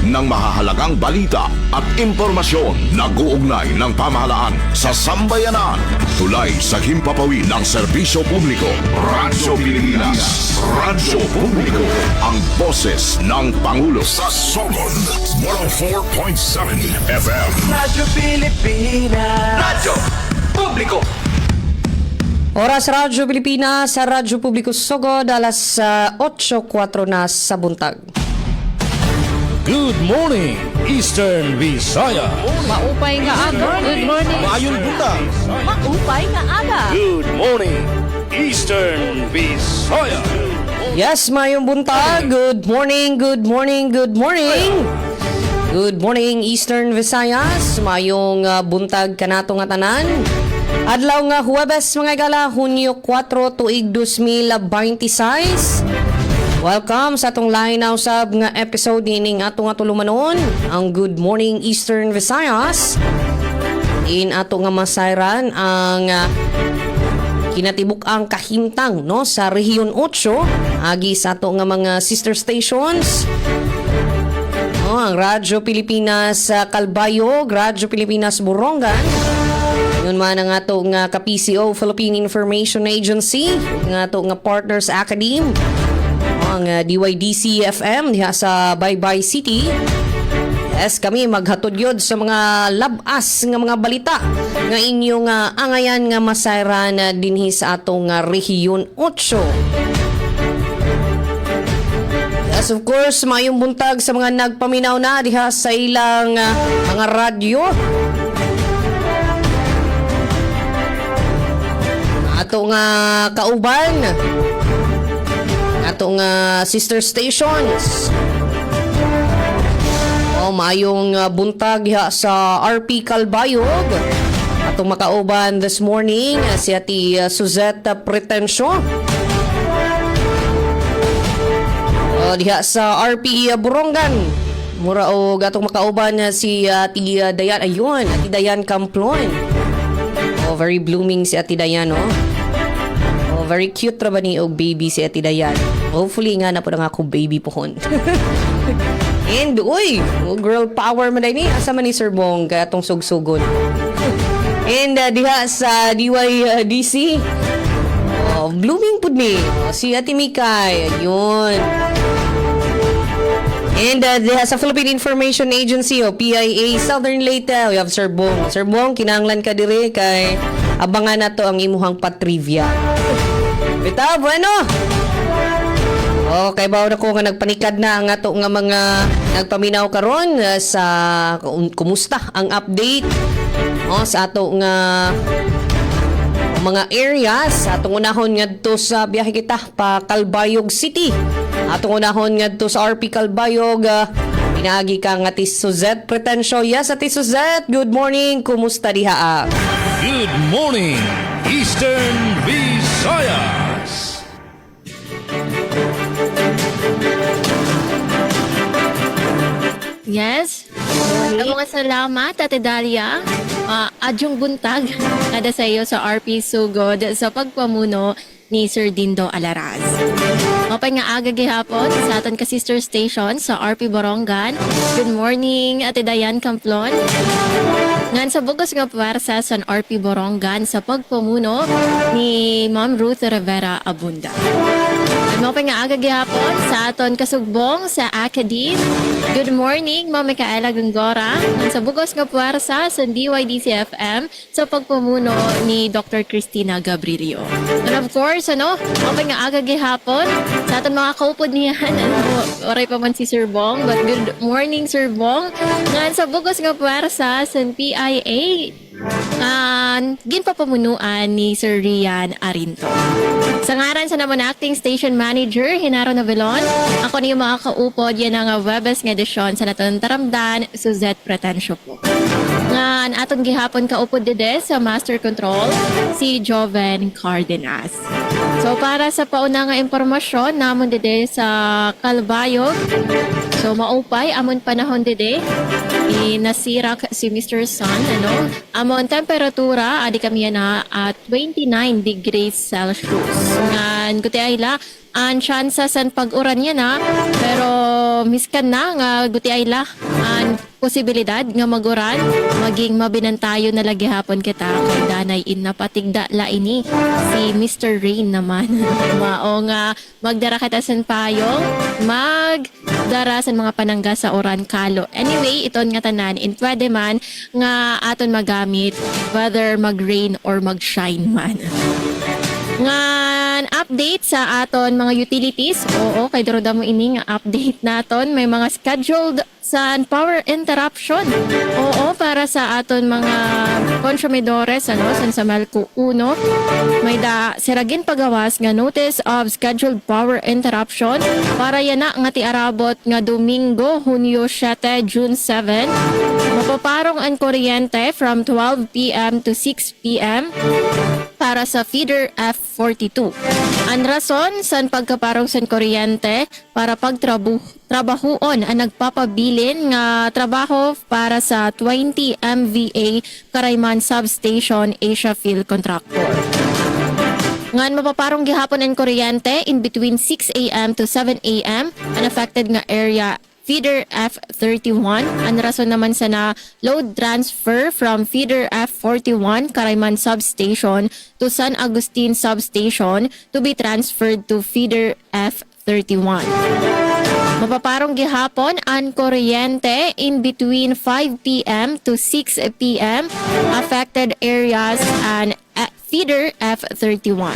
ng mahahalagang balita at impormasyon na guugnay ng pamahalaan sa sambayanan. Tulay sa himpapawid ng serbisyo publiko. Radyo Pilipinas. Radyo Publiko. Ang boses ng Pangulo sa Sogod 104.7 FM. Radyo Pilipinas. Radyo Publiko. Oras Radyo Pilipinas sa Radyo Publiko Sogod, alas 8:04 na sa buntag. Good morning, Eastern Visaya. Maupay nga aga. Good morning. Maayong buntag. Maupay nga aga. Good morning, Eastern Visaya. Yes, mayong buntag. Good morning, good morning, good morning. Good morning, Eastern Visayas. Mayong buntag kanato nga tanan. Adlaw nga Huwebes mga gala, Hunyo 4, tuig 2026. Welcome sa atong linaw sab nga episode nining atong tulumanon, ang Good Morning Eastern Visayas. In ato nga masayran ang kinatibuk-ang kahimtang no sa Rehiyon 8 agi sa ato nga mga sister stations. Ang Radyo Pilipinas Calbayog, Radyo Pilipinas Borongan. Yun man ang ato nga ka-PCO, Philippine Information Agency, nga ato nga Partners Academy, ang DYDC FM diha sa Baybay City. Yes, kami maghatod yod sa mga labas nga mga balita nga inyong angayan nga masayran dinhi sa atong Rehiyon 8. Yes, of course, mayong buntag sa mga nagpaminaw na diha sa ilang mga radyo. Ato nga kauban, ato nga sister stations. Mayong buntag diha sa RP Calbayog. Atong makauban this morning si Ati Suzette Pretensyo. Diha sa RP Borongan. Mura og atong makauban si Ati Dayan. Ayun, Ati Dayan Camplon. Very blooming si Ati Dayan, no? Very cute ra ba ni og baby si Ati Dayan. Hopefully nga na po na ako baby pohon. And uy, girl power man ni asa man ni Sir Bong kay atong sugsugod. And diha sa DYDC, blooming pud ni si Ati Mikay. Ayun. And diha sa Philippine Information Agency o PIA Southern Leyte, we have Sir Bong. Sir Bong, kinahanglan ka dire kay abangan na to ang imuhang patrivia. Bita, bueno. Okay, bawo na ko nga nagpanikad na ang ato nga mga nagpaminaw karon sa kumusta ang update sa ato nga mga areas. Atong unahon ngadto sa biyahe kita pa Calbayog City. Atong unahon ngadto sa RP Calbayog. Pinagi ka nga Ati Suzette Pretensyo. Yes, Ati Suzette, good morning. Kumusta diha? Good morning, Eastern Visayas. Yes. Mga salamat, Ate Dalia. Adyong buntag kada sa iyo sa RP Sugod sa pagpamuno ni Sir Dindo Alaraz. Mapay nga aga gihapon sa aton ka sister station sa RP Borongan. Good morning, Ate Dayan Camplon. Ngan sa bugos nga puwersa sa RP Borongan sa pagpamuno ni Ma'am Ruth Rivera Abunda. Mapay nga aga gihapon sa aton kasugbong sa Academe. Good morning, Ma'am Micaela Gongora. Ngan sa bugos nga puwersa sa DYDC FM sa pagpamuno ni Dr. Cristina Gabrilio. And of course, mapay nga aga gihapon sa aton mga kaupod niyan. Oray pa man si Sir Bong, but good morning, Sir Bong. Ngan sa bugos nga puwersa sa PIA ginpapamunuan ni Sir Rian Arinto. Sa ngaran sa naman acting station manager Hinaro Navelon, ako niyo mga kaupod yan ang Webes nga edisyon sa naton taramdan Suzette Pretensyo po. Ngan aton gihapon kaupod dede sa master control si Joven Cardenas. So para sa pauna nga impormasyon namon dede sa Calbayog, so maupay amon panahon dede nasirak si Mr. Sun, amon temperatura adi kami na at 29 degrees Celsius. Ngan kuti ayla ang tsansa san pag-uran yan ha. Pero miskan na nga guti ay la ang posibilidad nga maguran maging mabinantayo na lagi hapon kita kay danay in napatigda la ini si Mr. Rain naman. Mao nga magdara kita san payong magdara sa mga panangga sa oran kalo. Anyway, iton nga tanan in pwede man nga aton magamit whether mag-rain or mag-shine man. Ngan update sa aton mga utilities. Oo, kay daro mo ini nga update naton may mga scheduled sa power interruption. Oo, para sa aton mga konsumidores san sa Malco 1 may siragin pagawas nga notice of scheduled power interruption para yana nga ti arabot nga Domingo, Hunyo 7, June 7. Mapaparong ang kuryente from 12 p.m. to 6 p.m. para sa feeder F42. Ang rason san pagkaparong san kuryente para pagtrabahoon ang nagpapabilin nga trabaho para sa 20 MVA Karayman Substation Asia Field Contractor. Ngan mapaparong gihapon ang kuryente in between 6 a.m. to 7 a.m. ang affected nga area feeder F31. Ang rason naman sa na load transfer from feeder F41 Karayman Substation to San Agustin Substation to be transferred to feeder F31. Mapaparong gihapon ang kuryente in between 5 p.m. to 6 p.m. affected areas and feeder F31.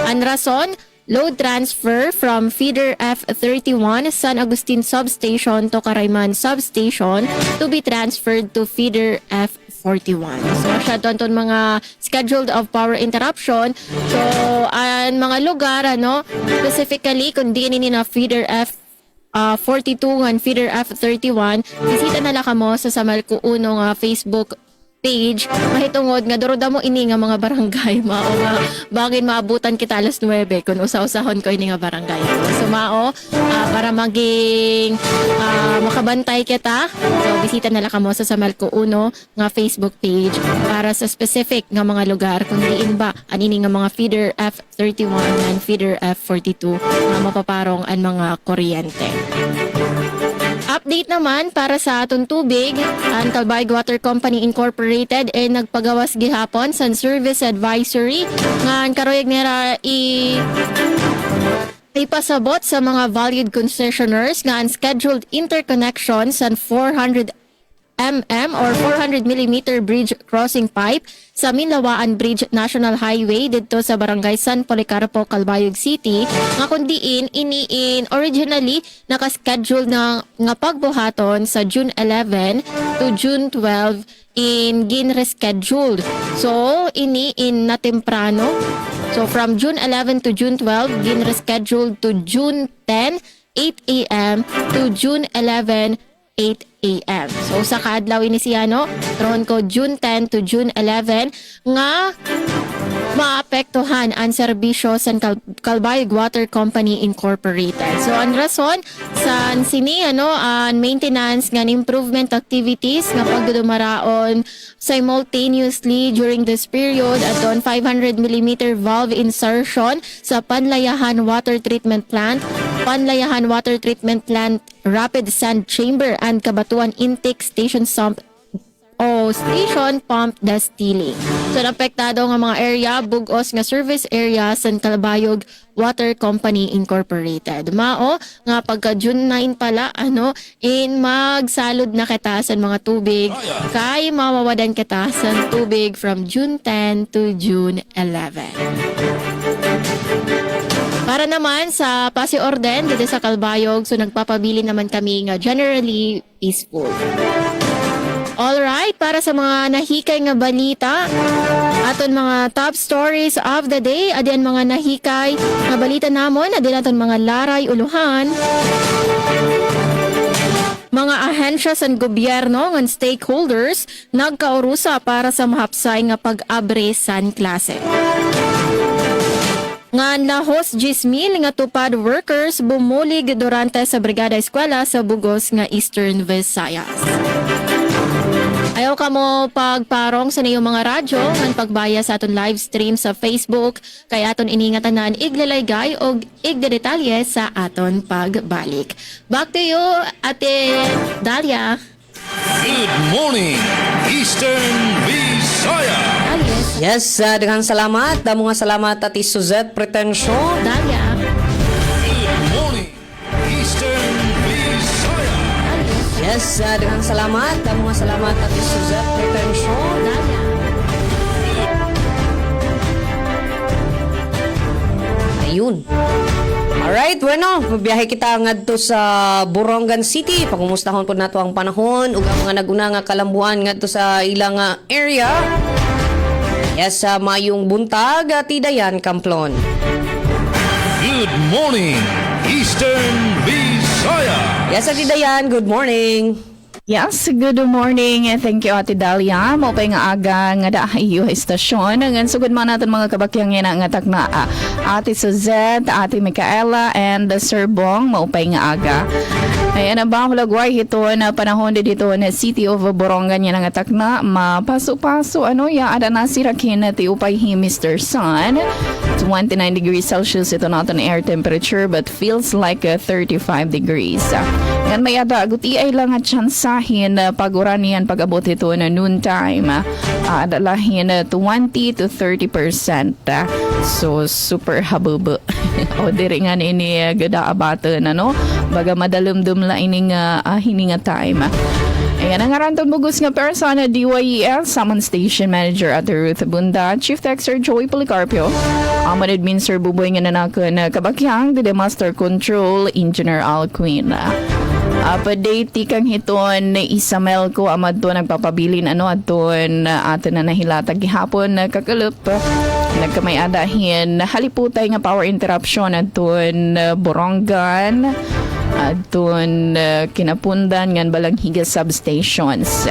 Ang rason, load transfer from feeder F31 San Agustin Substation to Karayman Substation to be transferred to feeder F41. So, siya tonton mga scheduled of power interruption. So, ang mga lugar, specifically, kung di nini na feeder F42 and feeder F31, bisita na lang mo sa Samalco 1 nga Facebook page mahitungod nga duroda mo ini nga mga barangay mao nga bagin maabutan kita alas 9 kun usa-usahon ko ini nga barangay. So mao para maging makabantay kita. So bisita na lang mo sa Samalco 1 nga Facebook page para sa specific nga mga lugar kung diin ba anini nga mga feeder F31 and feeder F42 nga mapaparong ang mga kuryente. Update naman para sa aton tubig, ang Calbayog Water Company Incorporated ay nagpagawas gihapon sa service advisory nga ang karoyag nila ipasabot sa mga valued concessioners nga ang scheduled interconnection sa 400 or 400 millimeter bridge crossing pipe sa Minlawaan Bridge National Highway dito sa Barangay San Policarpo, Calbayog City nga kundiin iniin originally nakaschedule na nga pagbuhaton sa June 11 to June 12 in gin-rescheduled. So iniin na temprano. So from June 11 to June 12 gin-rescheduled to June 10 8 a.m. to June 11 8 a.m. So sa kaadlaw ini siya tron ko June 10 to June 11 nga maapektuhan ang serbisyo sa Calbayog Water Company Incorporated. So ang rason sa sini ang maintenance nga improvement activities nga pagdudumaraon simultaneously during this period aton 500 mm valve insertion sa Panlayahan Water Treatment Plant, Panlayahan Water Treatment Plant Rapid Sand Chamber and Kabatuan Intake Station Station Pump Distilling. So napektado nga mga area bugos nga service area sa Calbayog Water Company Incorporated. Mao nga pagka June 9 pala in magsalod na kita sa mga tubig kay mawawadan kita sa tubig from June 10 to June 11. Para naman sa pasiorden dito sa Calbayog, so nagpapabili naman kami nga generally peaceful. Alright, para sa mga nahikay nga balita, aton mga top stories of the day, adian mga nahikay nga balita namon, adian aton mga laray uluhan, mga ahensya sa gobyerno ng stakeholders nagkaurusa para sa mahapsay nga pag-abre san klase. Nga lahos 10,000 nga tupad workers bumulig durante sa Brigada Eskwela sa Bugos nga Eastern Visayas. Ayaw ka mo pagparong sa niyong mga radyo ng pagbaya sa aton live stream sa Facebook kaya aton iningatanan iglalaygay o igdedetalye sa aton pagbalik. Back to you, Ate Dalia. Good morning, Eastern Visaya. Alias, Yes, daghang salamat. Damo nga salamat Ati Suzette Pretensyo. Dalia. Good morning, Eastern Visaya. Yes, daghang salamat. Damo nga salamat Ati Suzette Pretensyo. Dalia. Ayun. Alright, bueno, biyahe kita ngadto sa Borongan City. Pagumustahon po nato ang panahon ug ang mga naguna nga kalambuan ngadto sa ilang area. Yes, sa mayong buntag Tidayan Kamplon. Good morning, Eastern Visaya. Yes, Tidayan, good morning. Yes, good morning. Thank you, Ate Dalia. Maupay nga aga nga daayo istasyon. Ngan sugod man natin mga kabakyang nga nga takna Ate Suzette, Ate Micaela, and Sir Bong. Maupay nga aga. Ayan na ba, hulagway ito na panahon dito na City of Borongan yan ang atak na mapaso-paso ya ada nasirakin na tiupay Mr. Sun 29 degrees Celsius ito natin air temperature but feels like 35 degrees. Yan may ada aguti ay lang at tsansahin pag-uranian pag-abot ito na noon time adalahin 20 to 30%. So super habubo. O diri nga ini gada abate na no baga madalumdum la ining hininga time. Ayan ang aranton bugos nga persona DYEL Summon Station Manager at Ruth Bunda, Chief Texter Joey Policarpio, Amon Admin Sir Buboy nga nanakon kabakyang the Master Control Engineer Al Queen. Update tikang hiton isamel ko amad to nagpapabilin aton ato na nahilatag gihapon kakalup nagkamay adahin haliputay nga power interruption aton Borongan aton Kinapundan ngan Balanghiga substations.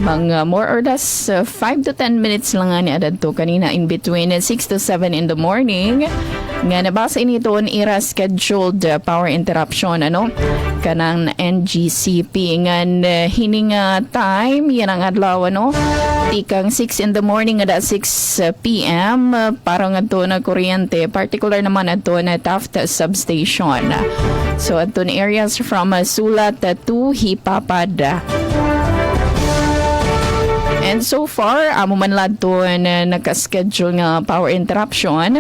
Mga more or less 5 to 10 minutes lang nga ni adto kanina in between 6 to 7 in the morning nga nabasa inito on ira scheduled power interruption kanang NGCP ngan hining time yan ang adlaw tikang 6 in the morning at 6 p.m. para nga to na kuryente particular naman ato na Taft substation. So ato areas from Sulat to Hipapad. And so far, amo man ladto na naka-schedule nga power interruption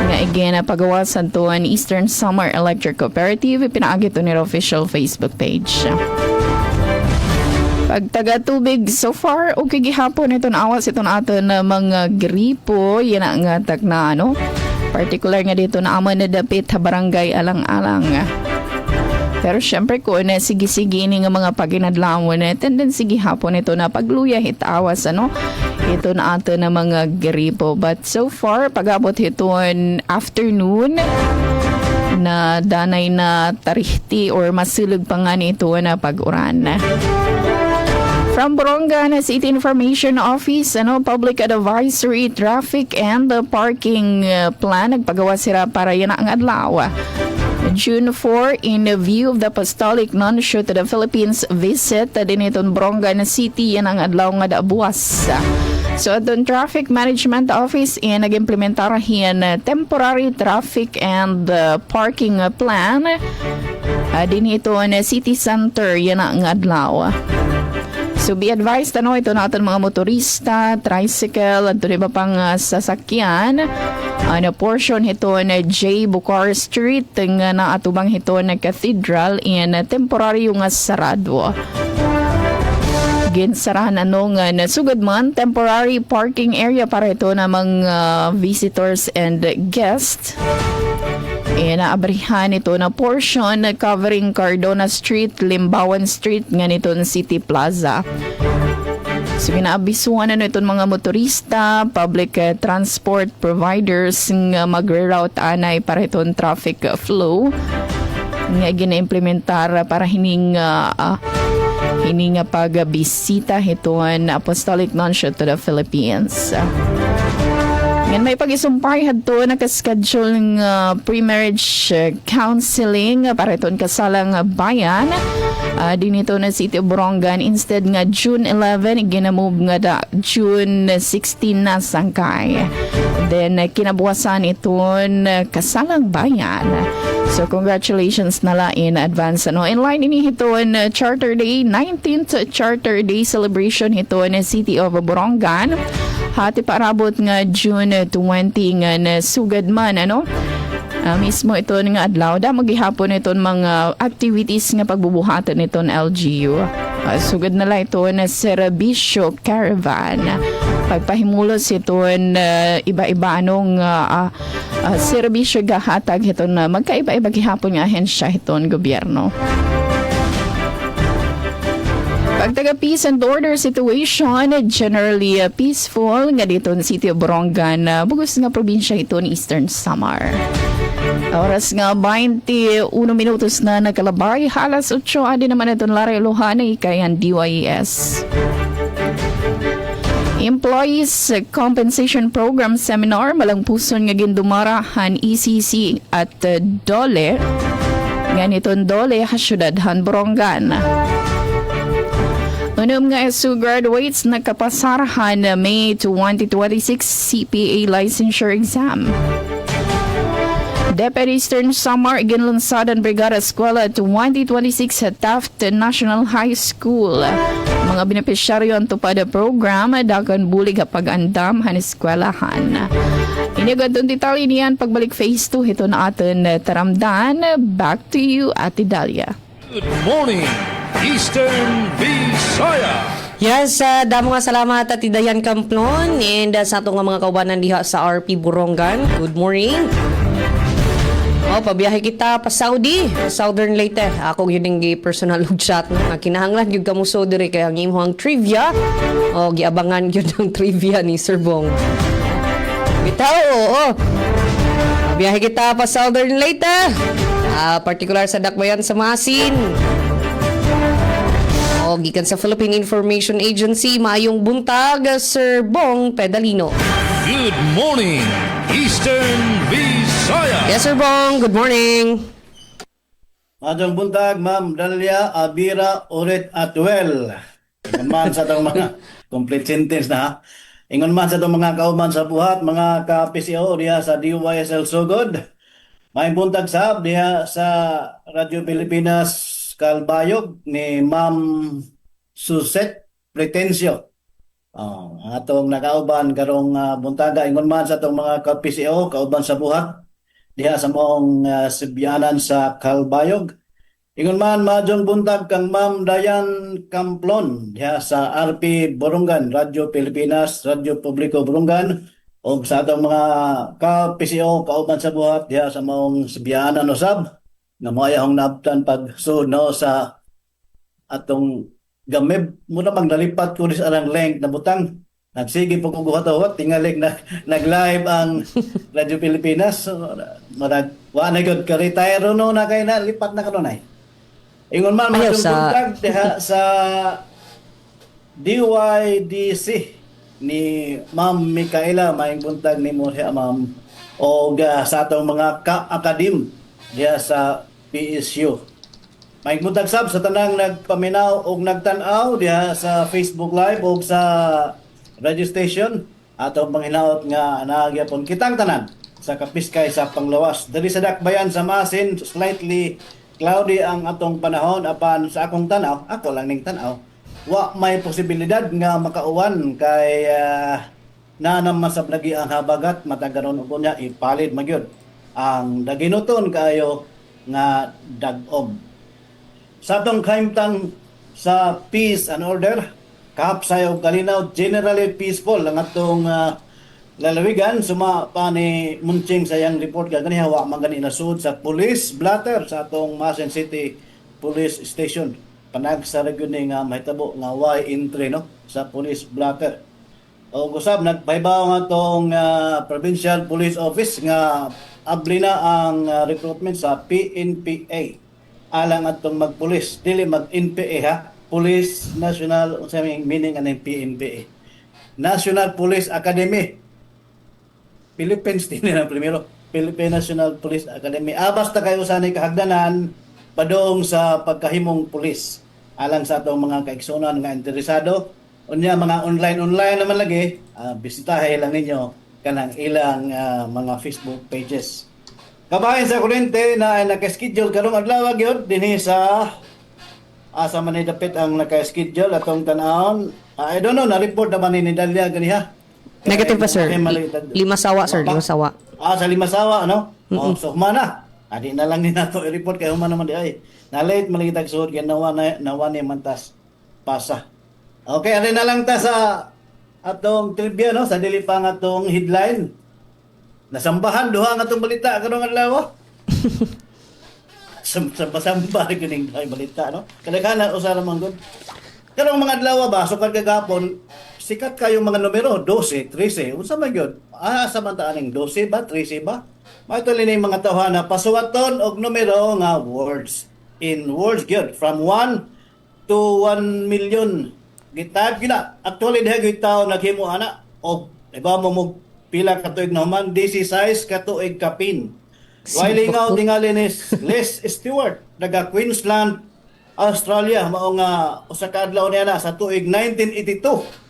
nga again pagawasan to an Eastern Summer Electric Cooperative pinaagi to nila official Facebook page. Pagtaga tubig so far okay gihapon iton awas iton aton na mga gripo yan ang tag na particular nga dito na amo na dapit ha barangay alang-alang. Pero syempre ko na sige-sige ni nga mga paginadlawon na tendency gihapon ito na pagluya hitawas ito na ato na mga gripo but so far pag-abot iton afternoon na danay na tarihti or masulog pa nga nito na pag-uran. From Borongan City Information Office, Public Advisory, Traffic and Parking Plan, nagpagawa sila para yan ang adlaw. June 4, in view of the Apostolic Non-Shoot to the Philippines visit, diniton Borongan City, yan ang adlaw nga dabuas. So, doon Traffic Management Office, nag-implementarahin temporary traffic and parking plan. Dinito na City Center, yan ang adlaw. So be advised ito natin mga motorista, tricycle, at iba pang sasakyan. Portion ito na J. Bucar Street nga naatubang ito na Cathedral in temporary yung sarado. Ginsarahan nga nasugod man temporary parking area para ito na mga visitors and guests. Naabrihan ito na portion covering Cardona Street, Limbawan Street nga nitong City Plaza. So ginaabisuhan na itong mga motorista, public transport providers nga magre-route anay para itong traffic flow nga gina-implementar para hining pagbisita itong Apostolic Non-Shoot to the Philippines. Yan may pag-isumpay hadto nakaschedule ng pre-marriage counseling para itong kasalang bayan dinito na City of Borongan. Instead nga June 11 ginamove nga da June 16 na sangkay. Then kinabukasan iton Kasalang Bayan. So congratulations nala in advance. In line ini hiton Charter Day, 19th Charter Day celebration hiton City of Borongan. Hati parabot nga June 20 nga sugad man mismo ito nga adlaw da maghihapon iton mga activities nga pagbubuhatan iton LGU. Sugad na lang ito na Serbisyo Caravan. Pagpahimulos iton iba-iba anong serbisyo gahatag iton na magkaiba-iba gihapon nga ahensya iton gobyerno. Pagtaga peace and order situation, generally peaceful nga dito sa City of Borongan, bugos nga probinsya ito ni Eastern Samar. Oras nga 21 minutos na nakalabay, halas 8 adi naman itong Laray Luhanay kayan DYES. Employees Compensation Program Seminar malang puson nga gindumarahan ECC at DOLE. Ganitong DOLE hasyudadhan Borongan. Unum nga SU graduates nakapasarahan na May 2026 CPA licensure exam. Deputy Eastern Samar ginlunsadan Brigada Eskwela 2026 sa Taft National High School. Mga benepisyaryo ang tupad program dagan bulig pag-andam han eskwelahan. Inigad doon detalye niyan pagbalik phase 2 ito na atin taramdan. Back to you, Ate Dalia. Good morning, Eastern Visaya. Yes, damo nga salamat at Dayan Camplon and sa ato nga mga kaubanan diha sa RP Borongan. Good morning. Pabiyahe kita pa Saudi, Southern Leyte. Ako yun yung personal log chat no. Kinahanglan yung kamuso diri kaya ang imong trivia. Giabangan yun ang trivia ni Sir Bong. Bitaw, Pabiyahe kita pa Southern Leyte. Particular sa Dakbayan sa Masin. Gikan sa Philippine Information Agency, maayong buntag, Sir Bong Pedalino. Good morning, Eastern Visaya. Yes, Sir Bong. Good morning. Madong buntag, Ma'am Dalia, Abira, Urit, at Well. Ingon man sa itong mga complete sentence na ha. Ingon man sa itong mga kauman sa buhat, mga ka-PCO diya sa DYSL Sugod. May buntag sab diya sa Radyo Pilipinas Kalbayog ni Ma'am Suset Pretensio. Atong nakauban karong buntaga ingon man sa atong mga ka-PCO kauban sa buhat diha sa moong Sibyanan sa Kalbayog. Ingon man madjong buntag kang Ma'am Dayan Camplon diha sa RP Borongan, Radyo Pilipinas, Radyo Publiko Borongan o sa atong mga ka-PCO kauban sa buhat diha sa moong Sibyanan usab nga moayahong nabtan pag no sa atong gamib muna magnalipat ko sa arang length na butang nagsige po kung guhat-huhat tingalig na nag-live ang Radyo Pilipinas so, marag wala gyud ka retire no na kay na lipat na kanunay ingon man Ayaw madung sa- buntag diha sa DYDC ni Ma'am Micaela maing buntag nimo siya ma'am o sa atong mga ka-akadim diha sa PSU. May buntag sab sa tanang nagpaminaw o nagtan-aw diha sa Facebook Live o sa radio station atong panghinaot nga nagyapon kitang tanan sa Kapiskay sa Panglawas. Dali sa Dakbayan sa Masin slightly cloudy ang atong panahon apan sa akong tanaw, ako lang ning tanaw. Wa may posibilidad nga makauwan kay nanam masab lagi ang habagat matagaron ubo niya ipalid magyud ang daginuton kayo nga dagom. Sa atong kaimtang sa peace and order, kahapsay og kalinaw, generally peaceful ang atong lalawigan. Suma pa ni Munching sa yang report ka ganiha wa man gani nasud sa police blatter sa atong Masin City Police Station. Panag sa region ni nga mahitabo nga why entry no sa police blatter. O gusab nagpahibaw nga tong Provincial Police Office nga abli na ang recruitment sa PNPA alang atong magpulis dili mag-NPA ha Police National unsa may meaning aning PNPA National Police Academy Philippines din na primero Philippine National Police Academy basta kayo sanay kahagdanan padong sa pagkahimong pulis alang sa atong mga kaigsunan nga interesado. Unya mga online naman lagi, bisitahin lang ninyo kanang ilang mga Facebook pages. Kabahin sa kurente na naka-schedule karong adlaw gyud dinhi sa asa man ni dapit ang naka-schedule atong tan-awon. I don't know, na-report naman ni Dalia ganiha. Negative pa, sir. Limasawa, sir. Limasawa. Sa Limasawa, ano? So, humana. Adi na lang ni nato i-report kay humana naman di ay. Na-late malingitag suod kaya nawa ni mantas pasa. Okay, ari na lang ta sa atong trivia, no? Sa dili pa nga atong headline. Nasambahan duha nga atong balita karong adlaw. Samba kining balita, no? Kadaghanan usa ra man gud. Karong mga adlaw ba sukad kagapon sikat kayong mga numero 12, 13. Unsa man gyud? Sa man ta aning 12 ba, 13 ba? Maituli ni mga tawhana pasuwaton og numero nga words. In words gyud from 1 to 1 million. Gitab gina. Actually diha gyud tawo naghimo ana og iba mo pila ka tuig na human 16 ka tuig kapin. While nga tingali ni Les Stewart daga Queensland, Australia mao nga usa ka adlaw niya na sa tuig 1982.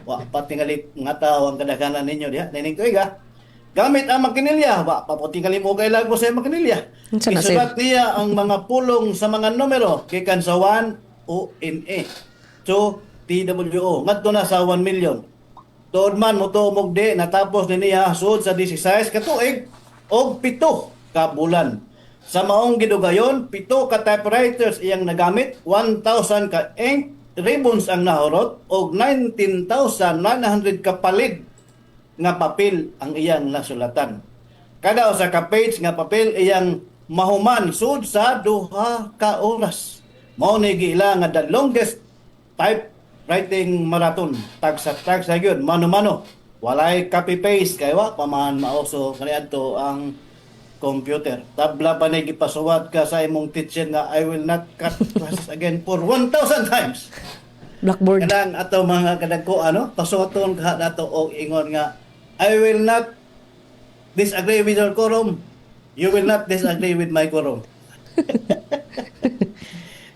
Wa patingali nga tawo ang kadaghanan ninyo diha. Nining tuig gamit ang makinilya, wa paputingali mo kay lago sa makinilya. Isulat niya ang mga pulong sa mga numero gikan sa 1 ONA to TWO ngadto na sa 1 million. Tuod man mo to mugdi natapos ni niya sud sa 16 ka tuig og 7 ka bulan. Sa maong gidugayon, 7 ka typewriters iyang nagamit, 1,000 ka ink ribbons ang nahurot og 19,900 ka palid nga papel ang iyang nasulatan. Kada usa ka page nga papel iyang mahuman sud sa 2 ka oras. Mao ni giila nga the longest typewriting marathon. Tag sa gyud mano-mano. Walay copy paste kay wa paman mauso kaniadto ang computer. Tabla pa ni gipasuwat ka sa imong teacher nga I will not cut classes again for 1,000 times. Blackboard. Kadang ato mga kadagko pasuwaton ka nato og ingon nga I will not disagree with your quorum. You will not disagree with my quorum.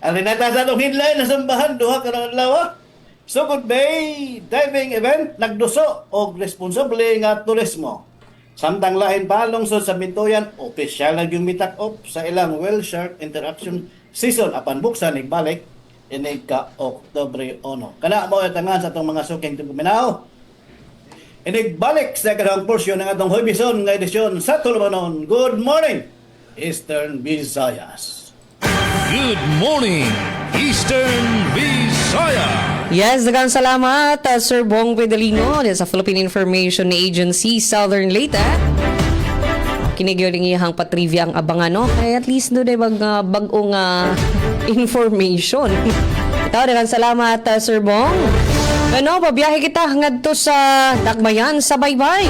Alin na sa itong headline na sambahan, duha ka ng adlaw. Sugod Bay diving event nagduso og responsable nga turismo. Samtang lain pa lungsod sa Bintoyan, opisyal na yung mitak-op sa ilang whale shark interaction season apan buksan igbalik inig ka Oktubre 1. Kana mo itangan sa itong mga suking tuminaw. Inigbalik sa kanang porsyon ng atong Hoybison nga edisyon sa Tulumanon. Good morning, Eastern Visayas. Good morning, Eastern Visayas. Yes, daghang salamat, Sir Bong Pedalino sa Philippine Information Agency, Southern Leyte. Kinigiling iyang patrivia ang abangan, no? Kaya at least no, bag-ong information. Ito, daghang salamat, Sir Bong. Ano, pabiyahe kita ngadto sa Dakbayan sa Baybay.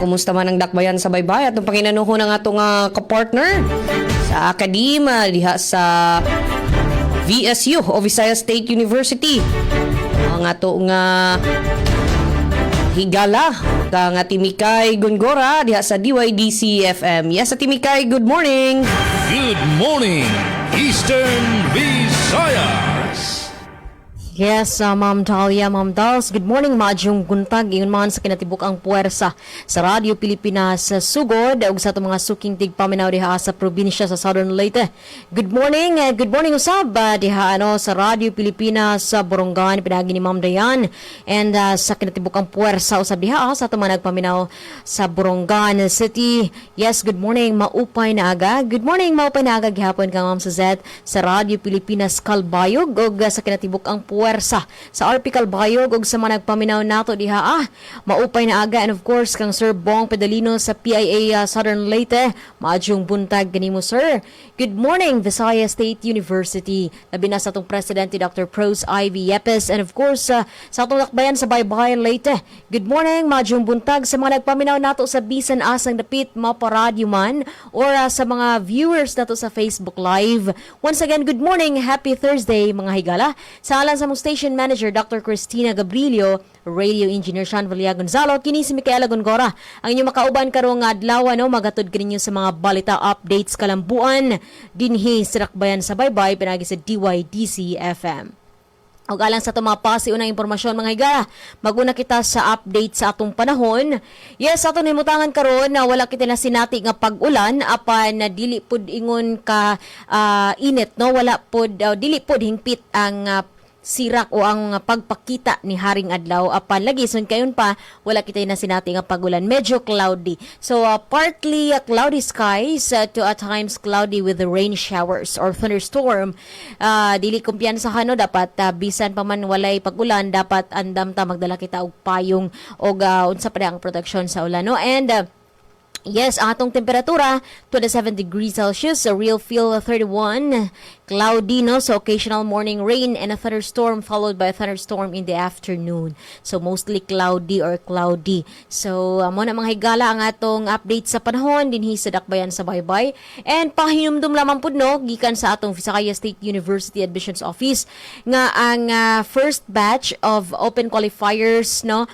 Kumusta man ang Dakbayan sa Baybay? At ang panginanuho ng atong kapartner sa akadema diha sa VSU o Visayas State University. Ang atong higala kang Timikay Gongora diha sa DYDC FM. Yes, sa Timikay, good morning. Good morning, Eastern Visayas. Yes, Ma'am Talia, Ma'am Dals. Good morning, Madyong Guntag. Ingon man sa kinatibuk ang puwersa sa Radio Pilipinas sa sugod ug sa itong mga suking tigpaminaw diha sa probinsya sa Southern Leyte. Good morning usab diha sa Radio Pilipinas sa Borongan pinagi ni Ma'am Dayan and sa kinatibuk ang puwersa usab diha sa itong mga nagpaminaw sa Borongan City. Yes, good morning, maupay na aga. Good morning, maupay na aga gihapon kang Ma'am Suzette sa Radio Pilipinas Calbayog ug sa kinatibuk ang puwersa sa RP Calbayog ug sa mga nagpaminaw nato diha maupay na aga and of course kang Sir Bong Pedalino sa PIA Southern Leyte. Maadjong buntag kanimo sir. Good morning Visayas State University. Labi na sa atong presidente Dr. Pros Ivy Yepes and of course sa atong lakbayan sa Baybay Leyte. Good morning, maadjong buntag sa mga nagpaminaw nato sa bisan asang dapit maparadyo man or sa mga viewers nato sa Facebook Live. Once again, good morning, happy Thursday mga higala. Sa alan sa atong station manager Dr. Cristina Gabrilio, radio engineer Sean Valia Gonzalo, kini si Micaela Gongora. Ang inyong makauban karong adlaw no, magatod kaninyo sa mga balita updates kalambuan dinhi sa Rakbayan sa Baybay pinagi sa DYDC FM. Og alang sa itong mga pasiunang impormasyon mga higala, maguna kita sa update sa atong panahon. Yes, atong himutangan karon na wala kita na sinati nga pag-ulan apan na dili pud ingon ka init no, wala pud dili pud hingpit ang sirak o ang pagpakita ni Haring Adlaw apan lagi son kayon pa wala kita na sinati nga pag-ulan, medyo cloudy. So partly cloudy skies to at times cloudy with the rain showers or thunderstorm. Dili kumpiyansa no, dapat bisan pa man walay pag-ulan dapat andam ta magdala kita og payong og unsa pa ang protection sa ulan no. And yes, ang atong temperatura 27 degrees Celsius, a real feel 31, cloudy no, so occasional morning rain and a thunderstorm followed by a thunderstorm in the afternoon. So mostly cloudy or cloudy. So mo na mga higala ang atong update sa panahon dinhi sa Dakbayan sa Baybay. And pahinumdum lamang pud no gikan sa atong Visayas State University Admissions Office nga ang first batch of open qualifiers no,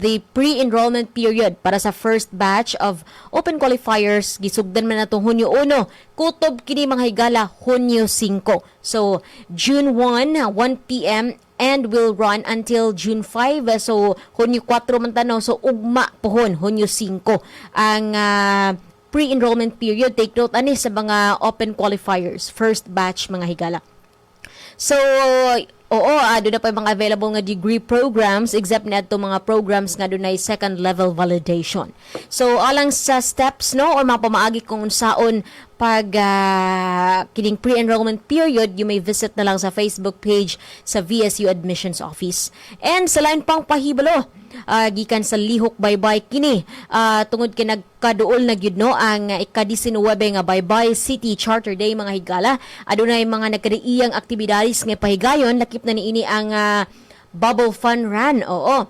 the pre-enrollment period para sa first batch of open qualifiers gisugdan man natong Hunyo 1, kutob kini mga higala Hunyo 5. So June 1 p.m. and will run until June 5. So Hunyo 4 man tanaw, so ugma pohon Hunyo 5 ang pre-enrollment period. Take note ani sa mga open qualifiers first batch mga higala. So doon na pa yung mga available nga degree programs except na ito mga programs nga doon ay second level validation. So, alang sa steps, no, or mga pamaagi kung unsaon pag kining pre-enrollment period, you may visit na lang sa Facebook page sa VSU Admissions Office. And sa lain pang pahibalo, gikan sa Lihok Baybay kini tungod kay nagkaduol na gyud no ang ika-19 nga Baybay City Charter Day mga higala. Adunay mga nagkadiiyang aktibidades nga pahigayon, lakip na niini ang Bubble Fun Run. Oo.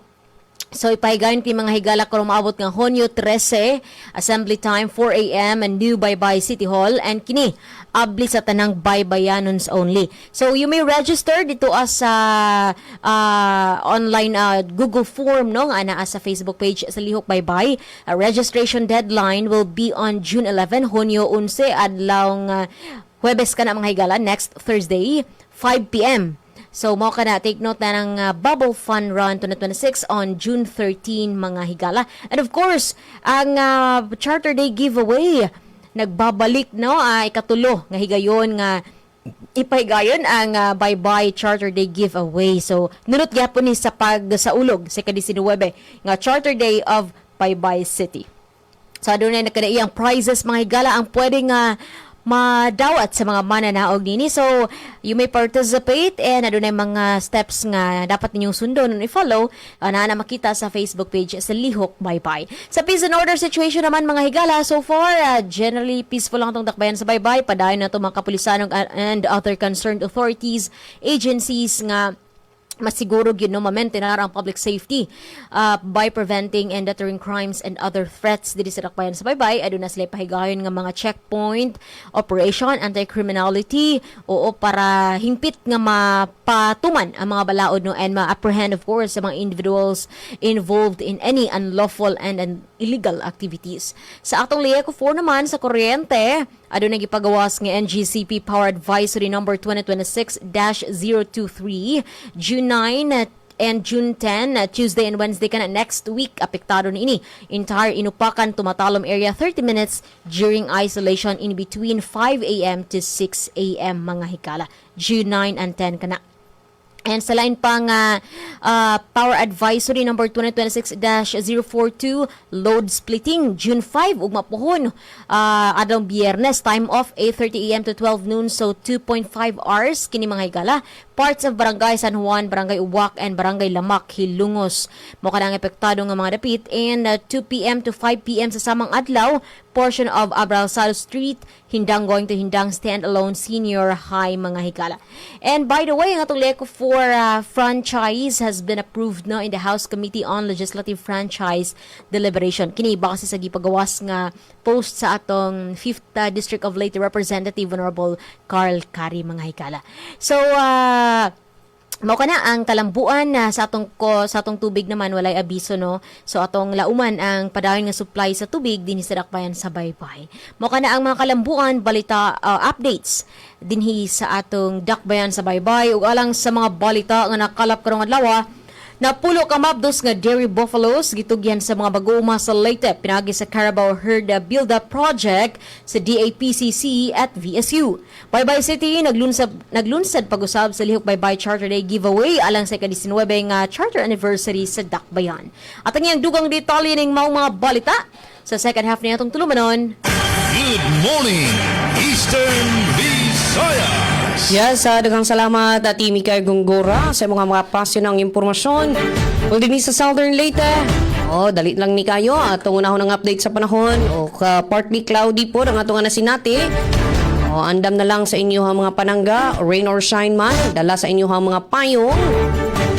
So ipahigayon kay mga higala karong maabot nga Hunyo 13, assembly time 4 a.m. and New Baybay City Hall, and kini abli sa tanang Baybayanons only. So you may register dito sa online Google form no nga naa sa Facebook page sa Lihok Baybay. Registration deadline will be on June 11, Hunyo 11 adlaw Huwebes ka na mga higala, next Thursday 5 p.m. So, mo ka na, take note na ng Bubble Fun Run 2026 on June 13, mga higala. And of course, ang Charter Day giveaway, nagbabalik, no? Ikatulo, nga higayon, nga ipahigayon ang Baybay Charter Day giveaway. So, nunot gyapon ni sa pagsaulog sa ika-19 nga Charter Day of Baybay City. So, doon na nakadaiyang prizes, mga higala, ang pwedeng madawat sa mga mananaog nini. So, you may participate and adunay mga steps nga dapat ninyong sundon and i-follow na makita sa Facebook page sa Lihok Baybay. Sa peace and order situation naman mga higala, so far, generally peaceful lang itong Dakbayan sa Baybay. Padayon na itong mga kapulisan and other concerned authorities, agencies nga masiguro yun no ma-maintain ang public safety by preventing and deterring crimes and other threats dito sa Dakbayan sa Baybay. Aduna sila pahigayon nga mga checkpoint operation, anti-criminality para hingpit nga mapatuman ang mga balaod no and ma-apprehend of course sa mga individuals involved in any unlawful and illegal activities. Sa atong Lieko 4 naman sa kuryente, aduna gipagawas nga NGCP Power Advisory number 2026-023 June 9 and June 10, Tuesday and Wednesday ka na next week. Apektado na ini. Entire Inupakan, Tumatalom area 30 minutes during isolation in between 5 a.m. to 6 a.m. mga hikala. June 9 and 10 ka na. And sa line pang Power Advisory number 2026-042 load splitting June 5 ug mapuhon adong Biyernes, time off 8:30 a.m. to 12 noon, so 2.5 hours kini mga higala. Parts of Barangay San Juan, Barangay Uwak and Barangay Lamak Hilungos mo kanang epektado nga mga dapit. And 2 p.m. to 5 p.m. sa samang adlaw, portion of Abralsado Street, Hindang going to Hindang Standalone Senior High mga higala. And by the way, ang atong Leco 4 franchise has been approved no in the House Committee on Legislative Franchise Deliberation. Kini ba kasi sa gipagawas nga post sa atong 5th District of Leyte Representative Honorable Carl Cari mga higala. So Mao kana ang kalambuan na sa atong tubig naman walay abiso no. So atong lauman ang padayon nga supply sa tubig dinhi sa dakbayan sa Baybay. Mao kana ang mga kalambuan balita updates dinhi sa atong dakbayan sa Baybay ug alang sa mga balita nga nakalap karong adlaw. Napulo ka mabdos nga dairy buffaloes gitugyan sa mga bagooma sa Leyte pinagi sa Carabao Herd Build-up Project sa DAPCC at VSU. Baybay City naglunsad pag-usab sa lihok Baybay Charter Day giveaway alang sa ika-19 nga charter anniversary sa Dakbayan. At ang iyang dugang detalye ning mga balita sa second half ni atong tulumanon. Good morning, Eastern Visayas. Yes, daghang salamat at Mika Gungora sa mga pasyon ng impormasyon. Kung din sa Southern Leyte, dali lang ni kayo atong unahon ng update sa panahon partly cloudy po ang atong nasinati. Andam na lang sa inyo ang mga panangga, rain or shine man, dala sa inyo ang mga payong.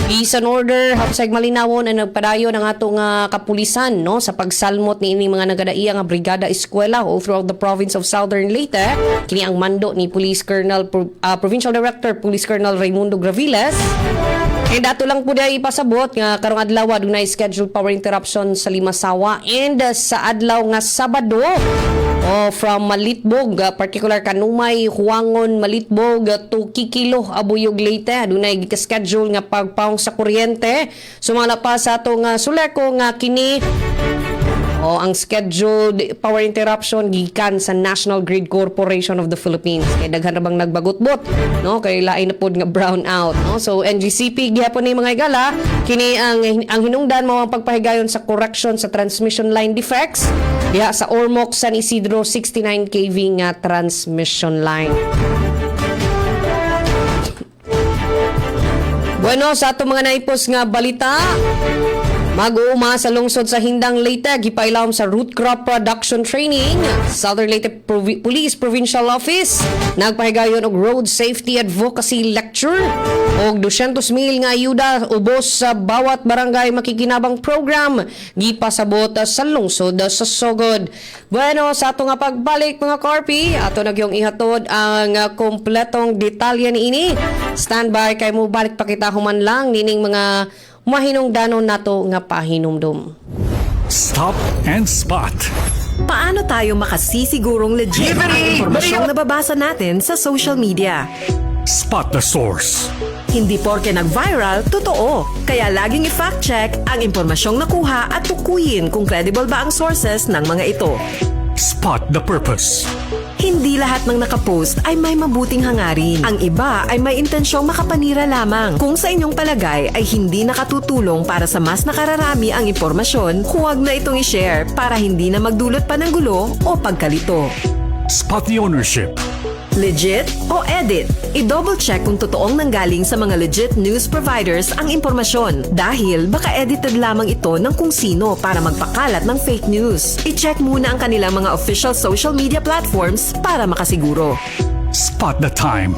Peace and order, hapsay malinawon ang nagpadayon ng atong kapulisan no sa pagsalmot ni ining mga nagadaiya nga brigada eskwela all throughout the province of Southern Leyte. Kini ang mando ni Police Colonel Provincial Director Police Colonel Raimundo Graviles. And ato lang po dahil ipasabot nga karong adlaw dunay scheduled power interruption sa Limasawa and sa adlaw nga Sabado from Malitbog, particular Kanumay, Huangon, Malitbog to Kikilo, Abuyog, Leyte. Dunay gi-schedule nga pagpaong sa kuryente. Sumala pa sa atong suleko nga kini ang scheduled power interruption gikan sa National Grid Corporation of the Philippines. Kay daghan na bang nagbagutbot, no? Kay lain na pod nga brown out, no? So NGCP gihapon ni mga igala, kini ang hinungdan mo ang pagpahigayon sa correction sa transmission line defects diha sa Ormoc San Isidro 69 kV nga transmission line. Bueno, sa ato mga naipos nga balita, mag-uuma sa lungsod sa Hindang Leyte, gipailawom sa root crop production training. Southern Leyte Police Provincial Office nagpahigayon og road safety advocacy lecture og 200,000 nga ayuda ubos sa bawat barangay makikinabang program gipasabot sa lungsod sa Sogod. Bueno, sa ato nga pagbalik mga Karpi, ato nagyong ihatod ang kompletong detalye niini. Standby kay mo balik pa kita human lang nining mga mahinungdanon nato nga pahinumdum. Stop and Spot. Paano tayo makasisigurong legit ang impormasyong nababasa natin sa social media? Spot the source. Hindi porke nag-viral, totoo. Kaya laging i-fact check ang impormasyong nakuha at tukuyin kung credible ba ang sources ng mga ito. Spot the purpose. Hindi lahat ng nakapost ay may mabuting hangarin. Ang iba ay may intensyong makapanira lamang. Kung sa inyong palagay ay hindi nakatutulong para sa mas nakararami ang impormasyon, huwag na itong i-share para hindi na magdulot pa ng gulo o pagkalito. Spot the ownership. Legit o edit? I-double check kung totoong nanggaling sa mga legit news providers ang impormasyon dahil baka edited lamang ito ng kung sino para magpakalat ng fake news. I-check muna ang kanilang mga official social media platforms para makasiguro. Spot the time.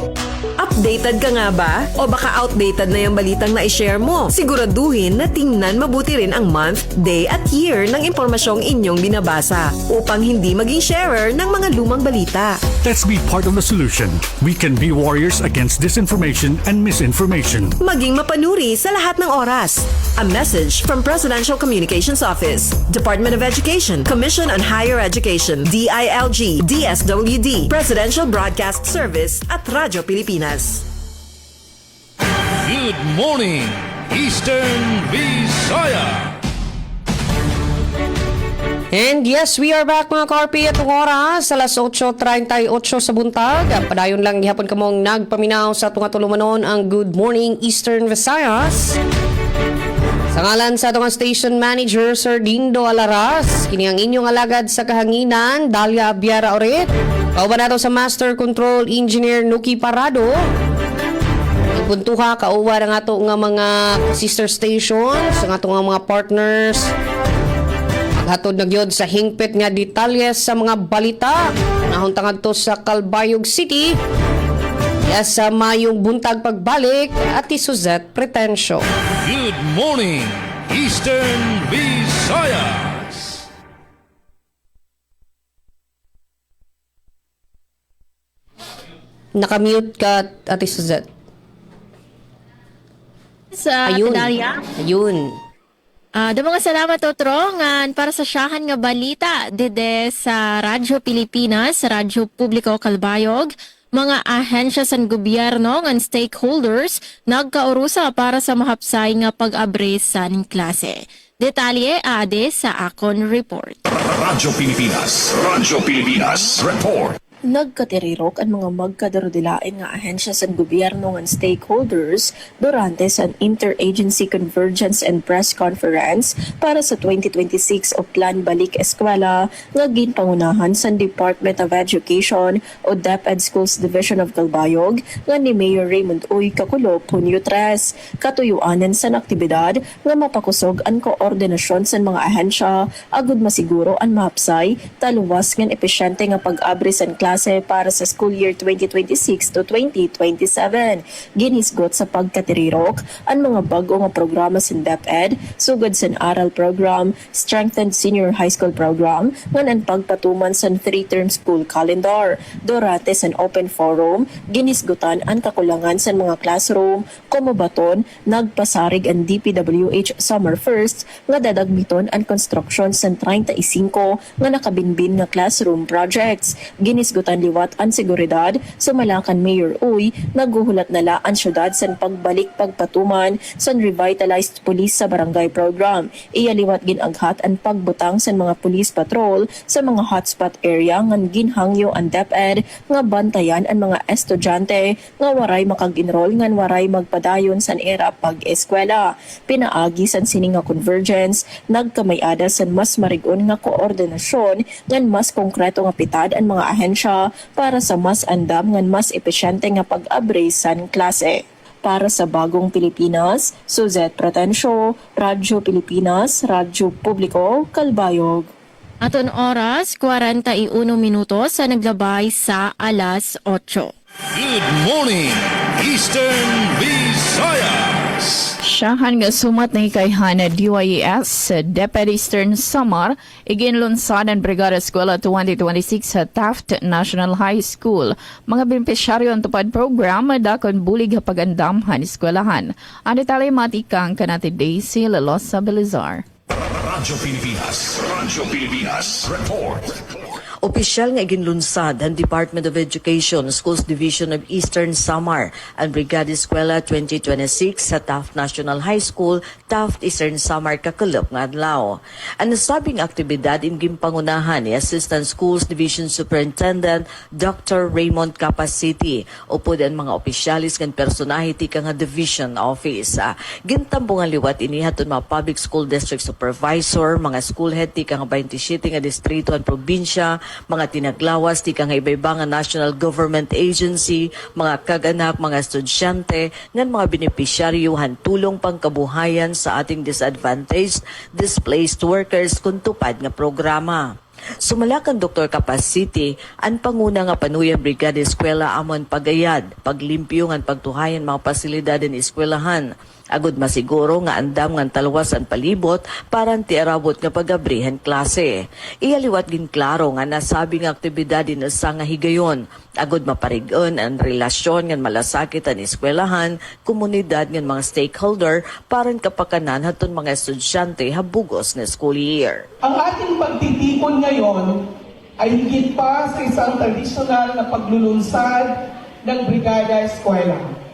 Updated ka nga ba? O baka outdated na yung balitang na-share mo? Siguraduhin na tingnan mabuti rin ang month, day at year ng impormasyong inyong binabasa upang hindi maging sharer ng mga lumang balita. Let's be part of the solution. We can be warriors against disinformation and misinformation. Maging mapanuri sa lahat ng oras. A message from Presidential Communications Office, Department of Education, Commission on Higher Education, DILG, DSWD, Presidential Broadcast Service at Radyo Pilipinas. Good morning, Eastern Visayas. And yes, we are back mga Karpi at oras alas 8:38 sa buntag. Padayon lang gihapon kamong nagpaminaw sa tunga tulumanon ang Good Morning Eastern Visayas. Sa ngalan sa atong station manager Sir Dindo Alaras, kini ang inyong alagad sa kahanginan Dalia Biara Oret. Kauban nato sa Master Control Engineer Nuki Parado. Puntuha kauban ang ato nga mga sister stations, ang ato nga mga partners. Hatod na gyud sa hingpit nga detalye sa mga balita. Nahon tangad sa Calbayog City. Yes, sa mayong buntag pagbalik at Suzette Pretensyo. Good morning, Eastern Visayas. Nakamute ka, Ate Suzette. Sa Ayun. Dalia. Ayun. Mga salamat otrongan para sa siyahan nga balita dide sa Radyo Pilipinas, Radyo Publiko Kalbayog. Mga ahensya sa gobyerno ng stakeholders nagkaurusa para sa mahapsay nga pag-abre sa klase. Detalye ade sa Akon Report. Radyo Pilipinas. Radyo Pilipinas. Report. Nagkatirirok ang mga magkadarodilain nga ahensya sa gobyerno ng stakeholders durante sa Interagency Convergence and Press Conference para sa 2026 o Plan Balik Eskwela nga ginpangunahan sa Department of Education o DepEd Schools Division of Calbayog nga ni Mayor Raymond Uy Kakulop Hunyo 3. Katuyuanan sa aktibidad nga mapakusog ang koordinasyon sa mga ahensya agud masiguro ang mahapsay taluwas ng epesyente nga pag-abre sa klase para sa school year 2026 to 2027. Ginisgot sa pagkatirirok ang mga bago nga programa sa DepEd, sugod sa aral program, strengthened senior high school program, ngan ang pagpatuman sa 3-term school calendar. Durante sa open forum, ginisgutan ang kakulangan sa mga classroom, kumubaton, nagpasarig ang DPWH Summer First, nga dadagmiton ang construction sa 35 nga nakabinbin nga classroom projects. Ginisgutan liwat ang seguridad sa Malacan Mayor Uy, naguhulat nala ang syudad sa pagbalik pagpatuman sa revitalized police sa barangay program. Iyaliwat ginaghat ang pagbutang sa mga police patrol sa mga hotspot area ngan ginhangyo ang DepEd nga bantayan ang mga estudyante nga waray makag-enroll ngan waray magpadayon sa era pag-eskwela. Pinaagi sa sining nga convergence, nagkamayada sa mas marigon nga koordinasyon ngan mas konkreto nga pitad ang mga ahensya para sa mas andam ngan mas epesyente nga pag-abre sa klase. Para sa Bagong Pilipinas, Suzette Pratencio, Radyo Pilipinas, Radyo Publiko, Kalbayog. Aton oras, 41 minutos sa naglabay sa alas 8. Good morning, Eastern Visayas. Siyahan nga sumat na ikayhan na DYES sa DepEd Eastern Samar, iginlunsad ang Brigada Eskwela 2026 sa Taft National High School. Mga benepisyaryo ang tupad program, dakon bulig hapagandamhan eskwelahan. Ang detalye matikang kanati Daisy Lalosa Belizar. Radyo Pilipinas. Radyo Pilipinas. Report. Opisyal nga iginlunsad ang Department of Education, Schools Division of Eastern Samar, ang Brigada Eskwela 2026 sa Taft National High School, Taft Eastern Samar, Kakulop nga adlaw. Ang nasabing aktibidad ingim pangunahan ni Assistant Schools Division Superintendent Dr. Raymond Capacity, upod ang mga opisyalis ng personahe tika nga Division Office. Gintambong ang liwat inihaton mga Public School District Supervisor, mga school head tika nga 27 nga distrito at probinsya, mga tinaglawas, di ka nga iba-iba nga national government agency, mga kaganak, mga estudyante, ngan mga benepisyaryohan tulong pangkabuhayan sa ating disadvantaged, displaced workers kung tupad nga programa. Sumalakan Dr. Capacity, ang panguna nga panuyang Brigada Eskwela amon pagayad, paglimpyo nga pagtuhayan mga pasilidad ng eskwelahan. Agud masiguro nga andam nga talwas ang palibot para tiarabot nga pagabrihan klase. Iyaliwat gin klaro nga nasabi nga aktibidad din sa nga higayon. Agud maparigon ang relasyon nga malasakit ang eskwelahan, komunidad nga mga stakeholder para kapakanan haton mga estudyante habugos na school year. Ang ating pagtitipon ngayon ay higit pa sa isang tradisyonal na paglulunsad ng Brigada Eskwela.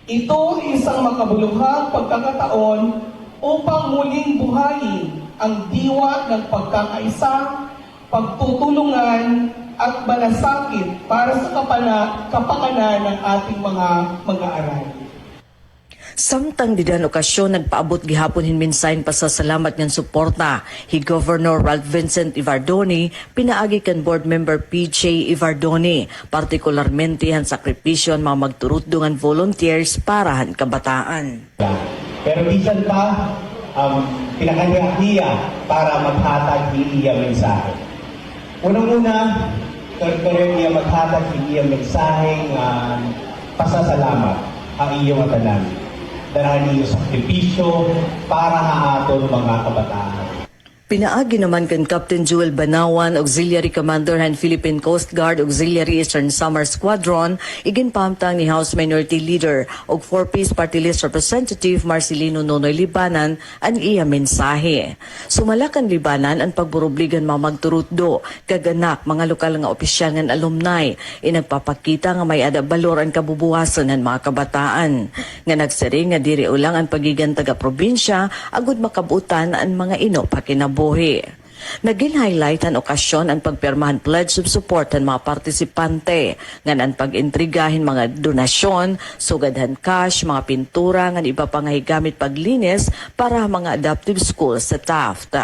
Ito ay isang makabuluhang pagkakataon upang muling buhayin ang diwa ng pagkakaisa, pagtutulungan at malasakit para sa kapakanan ng ating mga mag-aaral. Samtang didan okasyon nagpaabot gihapon hinminsayn pasasalamat ng suporta hi Governor Ralph Vincent Ivardoni, pinaagi kan board member PJ Ivardoni, partikularmente han sakripisyo ang mga magturutdungan volunteers para han kabataan. Pero bisan pa pinakaniya para maghatag iya mensahe. Unang-una, kaya maghatag iya mensahe ng pasasalamat ang iyong matanan. Dahil iyo sakripisyo para haaton mga kabataan. Pinaagi naman kan Captain Joel Banawan, Auxiliary Commander han Philippine Coast Guard Auxiliary Eastern Samar Squadron, iginpamtang ni House Minority Leader og 4-piece Party List Representative Marcelino Nonoy Libanan ang iya mensahe. Sumalakan Libanan ang pagburubligan mamagturutdo, kaganak mga lokal nga opisyal ng alumni, inagpapakita nga may adabalor ang kabubuhasan ng mga kabataan. Nga nagsiri nga diri ulang ang pagigan taga-probinsya, agud makabutan ang mga ino pa kinabuhi. Naging highlight ang okasyon ang pagpirmahan pledge of support ng mga partisipante, ngan ang pag-intrigahin mga donasyon, sugadhan cash, mga pintura, ngan iba pang higamit paglinis para mga adaptive schools sa Taft.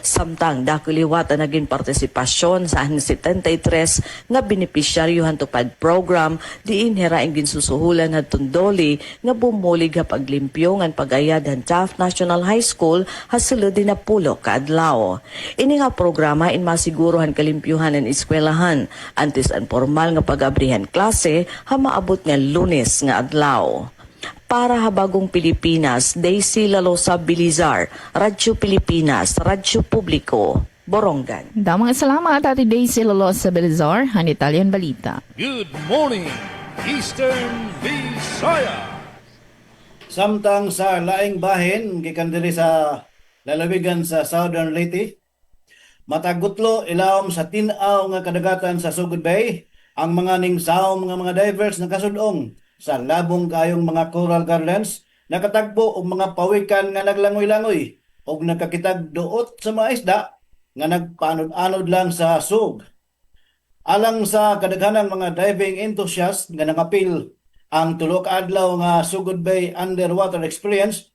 Samtang dakuliwat ang naging partisipasyon sa 73 nga benepisyaryohan tupad program diin heraing ginsusuhulan hadtong doli nga bumulig ha paglimpyo ngan pagayad han Taft National High School hasulod din na pulo ka adlaw. Ini nga programa in masigurohan kalimpyuhan ng eskwelahan antes ang formal nga pag-abrihan klase ha maabot nga Lunes nga adlaw. Para habagong Pilipinas, Daisy Lalosa Bilizar, Radyo Pilipinas, Radyo Publiko, Borongan. Damang salamat Ate Daisy Lalosa Belizar, ang Italian Balita. Good morning, Eastern Visaya. Samtang sa laing bahin, gikan diri sa lalawigan sa Southern Leyte, matagutlo ilawom sa tinaw nga kadagatan sa Sugod Bay, ang mga ningsawom nga mga divers na kasudong sa labong kayong mga coral gardens, nakatagpo og mga pawikan nga naglangoy-langoy og nakakitag duot sa mga isda nga nagpanod-anod lang sa sug. Alang sa kadaghanang mga diving enthusiasts nga nangapil ang tulo ka adlaw nga Sugod Bay Underwater Experience,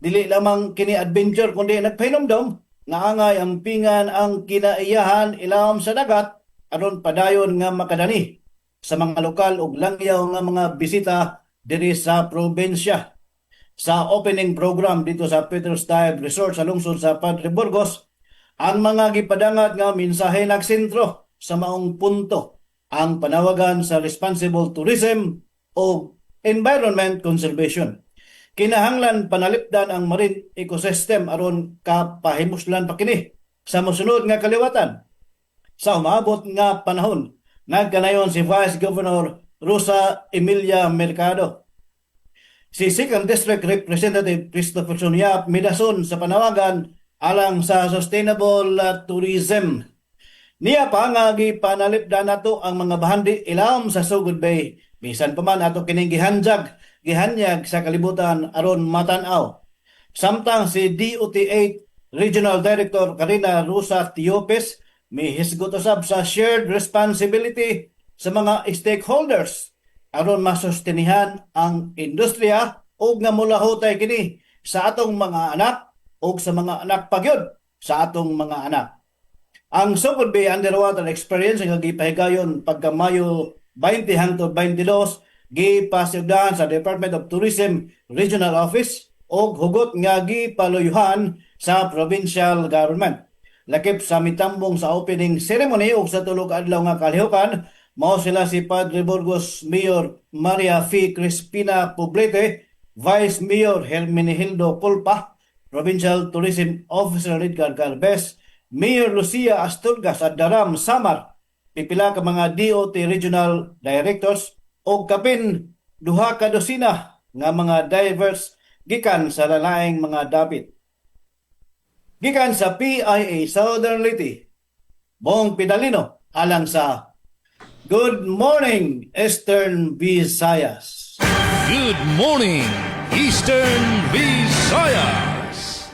dili lamang kini adventure kundi nagpahinomdom nga angay ang pingan ang kinaiyahan ilawom sa dagat aron padayon nga makadani sa mga lokal ug langyaw nga mga bisita diri sa probinsya. Sa opening program dito sa Peter's Dive Resort sa lungsod sa Padre Burgos, ang mga gipadangat nga mensahe nagsentro sa maong punto ang panawagan sa responsible tourism o environment conservation. Kinahanglan panalipdan ang marine ecosystem aron kapahimuslan pa kini sa mosunod nga kaliwatan. Sa umabot nga panahon, nagkanayon si Vice Governor Rosa Emilia Mercado. Si 2nd District Representative Christopher Sunyap midason sa panawagan alang sa sustainable tourism. Niya pa nga gipanalipdan nato ang mga bahandi ilawom sa Sugod Bay. Bisan pa man ato kining gihanyag sa kalibutan aron matanaw. Samtang si DOT-8 Regional Director Karina Rosa Tiopes mihisgot usab sa shared responsibility sa mga stakeholders aron masustenihan ang industriya ug nga mulahutay kini sa atong mga anak ug sa mga anak pagyud sa atong mga anak. Ang Sugod Bay Underwater Experience nga gipahigayon pagka Mayo 20 hangtod 22 gipasugdan sa Department of Tourism Regional Office ug hugot nga gipaluyuhan sa provincial government. Lakip sa mitambong sa opening ceremony ug sa tulo ka adlaw nga kalihukan, mao sila si Padre Burgos Mayor Maria F. Crispina Poblete, Vice Mayor Hermenegildo Culpa, Provincial Tourism Officer Edgar Garbes, Mayor Lucia Asturgas at Daram Samar, pipila ka mga DOT Regional Directors o kapin duha ka dosina nga mga divers gikan sa lalaing mga dapit. Gikan sa PIA Southern Leyte, Bong Pidalino alang sa Good Morning Eastern Visayas. Good morning, Eastern Visayas.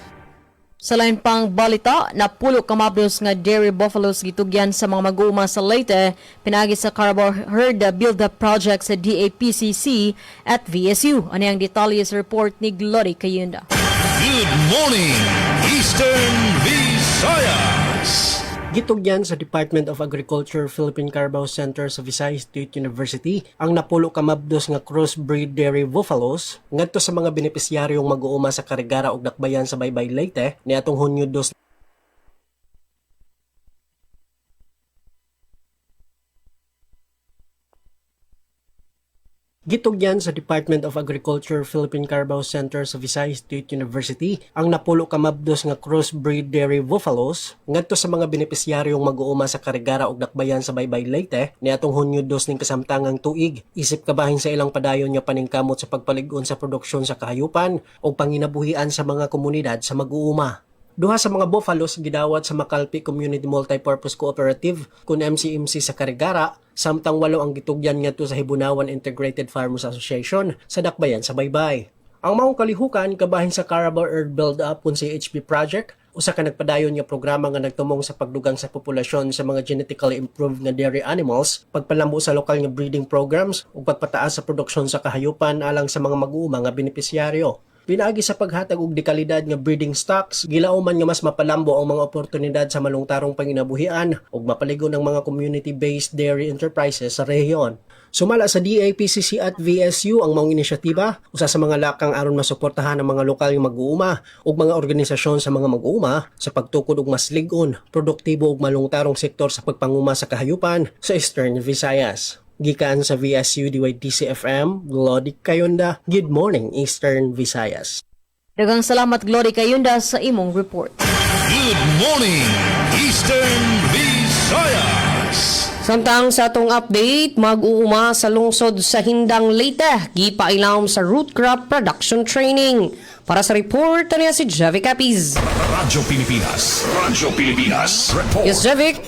Sa lain pang balita, napulo kamablos nga dairy buffaloes gitugyan sa mga mag-uuma sa Leyte, pinagi sa Carabao Herd Build-Up Project sa DAPCC at VSU. Ano ang detalye sa report ni Glory Kayunda. Good morning, Eastern Visayas. Gitugyan sa Department of Agriculture Philippine Carabao Center sa Visayas State University ang napulo kamabdos nga crossbreed dairy buffaloes ngadto sa mga benepisyaryong mag-uuma sa Carigara ug Dakbayan sa Baybay Leyte niadtong Hunyo 2. Gitugyan sa Department of Agriculture Philippine Carabao Center sa Visayas State University ang napulo ka mabdos nga crossbreed dairy buffaloes ngadto sa mga benepisyaryong mag-uuma sa Karigara ug Dakbayan sa Baybay Leyte niadtong Hunyo 2 ning kasamtangang tuig isip kabahin sa ilang padayon nga paningkamot sa pagpalig-on sa produksyon sa kahayupan o panginabuhian sa mga komunidad sa mag-uuma. Duha sa mga buffaloes gidawat sa Makalpi Community Multipurpose Cooperative kun MCMC sa Karigara, samtang 8 ang gitugyan ngadto sa Hibunawan Integrated Farmers Association sa Dakbayan sa Baybay. Ang maong kalihukan kabahin sa Carabao Earth Build-Up kun CHP project, usa ka nagpadayon nga programa nga nagtumong sa pagdugang sa populasyon sa mga genetically improved nga dairy animals, pagpalambo sa lokal nga breeding programs ug pagpataas sa produksyon sa kahayupan alang sa mga mag-uuma nga benepisyaryo. Pinaagi sa paghatag og dekalidad nga breeding stocks, gilauman nga mas mapalambo ang mga oportunidad sa malungtarong panginabuhian ug mapaligon ang mga community-based dairy enterprises sa rehiyon. Sumala sa DAPCC at VSU ang maong inisyatiba, usa sa mga lakang aron masuportahan ang mga lokal nga mag-uuma ug mga organisasyon sa mga mag-uuma sa pagtukod og mas lig-on, produktibo ug malungtarong sektor sa pagpanguma sa kahayupan sa Eastern Visayas. Gikan sa VSU DYTC-FM, Glody Kayunda. Good morning, Eastern Visayas. Daghang salamat, Glody Kayunda, sa imong report. Good morning, Eastern Visayas. Samtang sa atong update, mag-uuma sa lungsod sa Hindang Leyte, gipailawom sa root crop production training. Para sa report, niya si Javic Capiz. Radyo Pilipinas. Radyo Pilipinas. Report. Yes, Javic.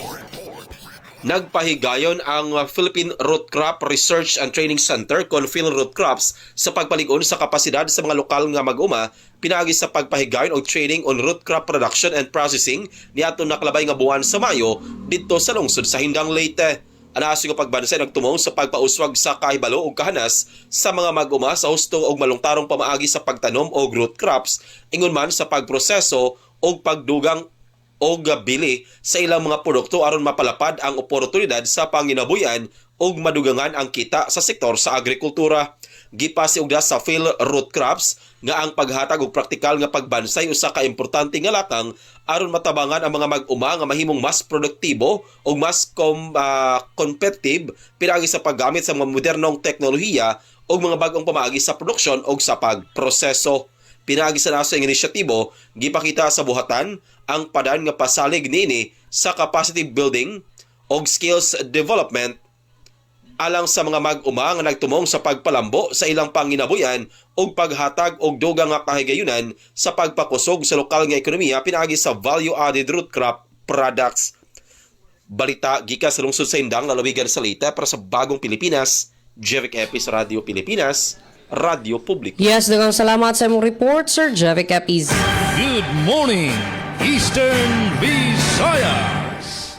Nagpahigayon ang Philippine Root Crop Research and Training Center kon Philroot Crops sa pagpalig-on sa kapasidad sa mga lokal nga mag-uma pinaagi sa pagpahigayon og training on root crop production and processing niadtong nakalabay nga buwan sa Mayo didto sa lungsod sa Hindang Leyte. Anaso nga pagbansay nagtumong sa pagpauswag sa kahibalo ug kahanas sa mga mag-uma sa husto og malungtarong pamaagi sa pagtanom og root crops ingon man sa pagproseso og pagdugang o bili sa ilang mga produkto aron mapalapad ang oportunidad sa panginabuyan ug madugangan ang kita sa sektor sa agrikultura. Gipasiugda sa Philroot Crops nga ang paghatag og praktikal nga pagbansay usa ka importante nga lakang aron matabangan ang mga mag-uma nga mahimong mas produktibo ug mas competitive pinaagi sa paggamit sa mga modernong teknolohiya ug mga bag-ong pamaagi sa produksyon ug sa pagproseso. Pinaagi sa naso ang inisyatibo, gipakita sa buhatan ang padan nga pasalig niini sa capacity building og skills development alang sa mga mag-uma nga nagtumong sa pagpalambo sa ilang panginabuyan ug paghatag og dugang nga kahigayunan sa pagpakusog sa lokal nga ekonomiya pinaagi sa value-added root crop products. Balita gikan sa lungsod sa Hindang, lalawigan sa Leyte para sa Bagong Pilipinas, Jevic Epis, Radio Pilipinas, Radio Publiko. Yes, daghang salamat sa imong report, Sir Javic Capiz. Good morning, Eastern Visayas.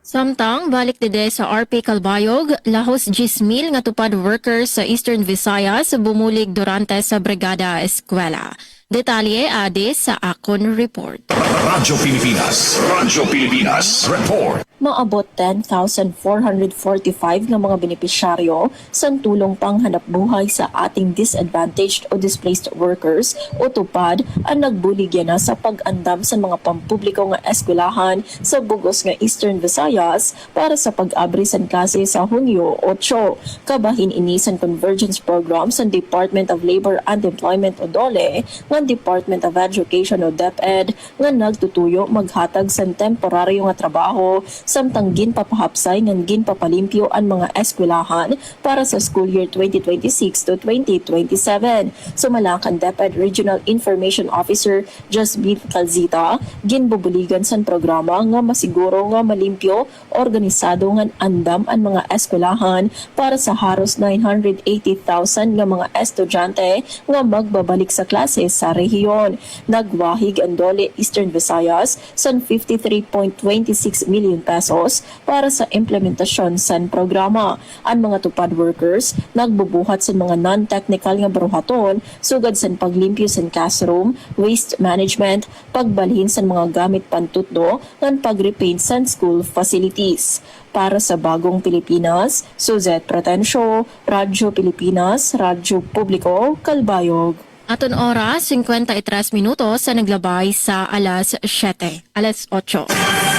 Samtang balik dede sa RP Calbayog, lahos 10,000 nga tupad workers sa Eastern Visayas bumulig durante sa Brigada Eskwela. Detalye ade sa akon report. Radyo Pilipinas. Radyo Pilipinas. Report. Maabot 10,445 nga mga benepisyaryo sa tulong panghanap buhay sa ating disadvantaged o displaced workers o tupad ang nagbuligyan na sa pag-andam sa mga pampubliko nga eskwelahan sa bugos nga Eastern Visayas para sa pag-abri sa klase sa Hunyo 8. Kabahin ini sa convergence program sa Department of Labor and Employment o DOLE nga Department of Education o DepEd nga nagtutuyo maghatag sa temporaryo nga trabaho samtang ginpapahapsay ngan ginpapalimpyo ang mga eskwelahan para sa school year 2026 to 2027. Sumalak ang DepEd Regional Information Officer Jasmine Calzita, ginbubuligan sa programa nga masiguro nga malimpyo, organisado nga andam ang mga eskwelahan para sa haros 980,000 nga mga estudyante nga magbabalik sa klase sa rehiyon. Nagwahig ang DOLE Eastern Visayas sa 53.26 million pesos para sa implementasyon sa programa. Ang mga tupad workers nagbubuhat sa mga non-technical nga bruhaton sugad sa paglimpyo sa classroom, waste management, pagbalhin sa mga gamit pantutdo ng pag-repaint sa school facilities. Para sa Bagong Pilipinas, Suzette Pratencio, Radyo Pilipinas, Radyo Publiko, Calbayog. Aton oras, 53 minutos sa naglabay sa alas 7, alas 8.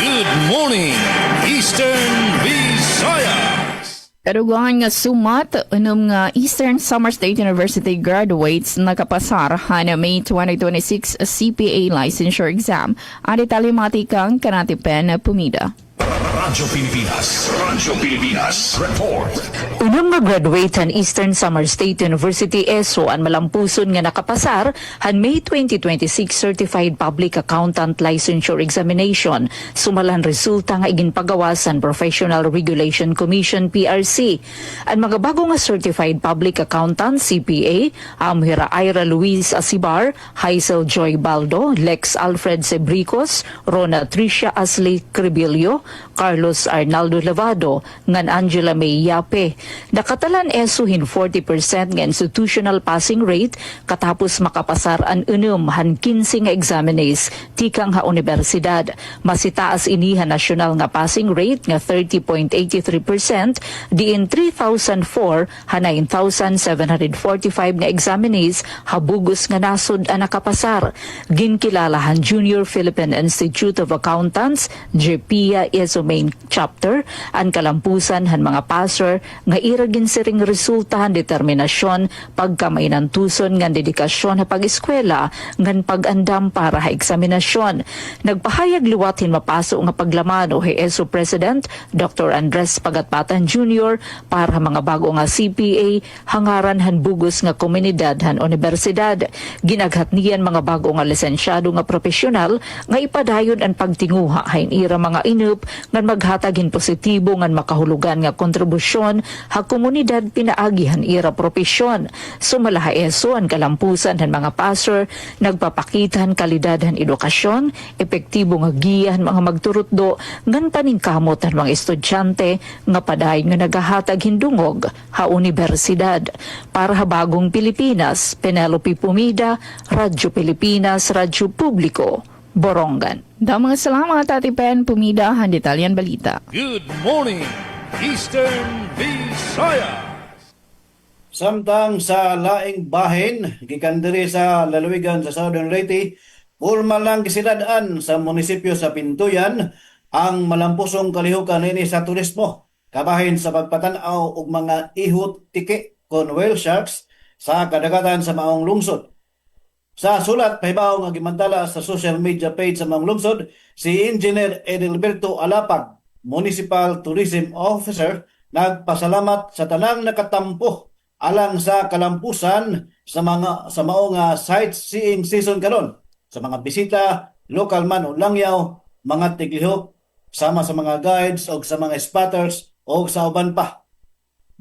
Good morning, Eastern Visayas. Kadugangan nga sumat nga Eastern Samar State University graduates nakapasar hana May 2026 CPA licensure exam. Adi talimatikang kanatipen pumida. Radyo Pilipinas Report. Unang mag-graduate han Eastern Samar State University ESO ang malampuson nga nakapasar han May 2026 Certified Public Accountant Licensure Examination. Sumalan resulta nga iginpagawasan Professional Regulation Commission PRC. Ang mga bago nga Certified Public Accountant CPA, Amhira Ira Luis Asibar, Hazel Joy Baldo, Lex Alfred Sebricos, Rona Tricia Ashley Cribillo, Carlos Arnaldo Lavado, ngan Angela May Yape. Nakatalan esuhin 40% nga institutional passing rate katapos makapasar ang han 15 nga examinees tikang ha universidad. Masitaas iniha nasyonal nga passing rate nga 30.83%, diin 3,004 ha 9,745 nga examinees habugos nga nasod ang nakapasar. Ginkilalahan Junior Philippine Institute of Accountants, JPIA ESO Main Chapter, ang kalampusan han mga passer nga iragin siring resultahan determinasyon pagkamay ng tuson nga dedikasyon ha pag-eskwela ngan pag-andam para ha eksaminasyon. Nagpahayag liwatin mapaso nga paglamano hi ESO President Dr. Andres Pagatpatan Jr. para ha mga bago nga CPA hangaran han bugos nga komunidad han universidad. Ginaghat niyan mga bago nga lisensyado nga profesional nga ipadayon ang pagtinguha hain ira mga inup ngan maghatagin positibo ngan makahulugan nga kontribusyon ha komunidad pinaagihan ira propesyon. Sumalaha ESO ang kalampusan han mga passer nagpapakitan kalidad han edukasyon, epektibo nga giya han mga magturutdo ngan paningkamot han mga estudyante nga padayon nga nagahatag hindungog ha universidad. Para ha bagong Pilipinas, Penelope Pumida, Radyo Pilipinas, Radyo Publiko, Borongan. Mga salamat Ate Pen Pumida han detalyan balita. Good morning, Eastern Visayas. Samtang sa laing bahin, gikan diri sa lalawigan sa Southern Leyte, formal lang gisidadaan sa munisipyo sa Pintuyan ang malampusong kalihukan ini sa turismo, kabahin sa pagpatanaw og mga ihot tiki kon whale sharks sa kadagatan sa maong lungsod. Sa sulat pahibaw nga gimantala sa social media page sa maong lungsod, si Engineer Edelberto Alapag, Municipal Tourism Officer, nagpasalamat sa tanang nakatampo alang sa kalampusan sa maong sightseeing season karon, sa mga bisita, lokal man o langyaw, mga tiglihok, sama sa mga guides o sa mga spotters o sa uban pa.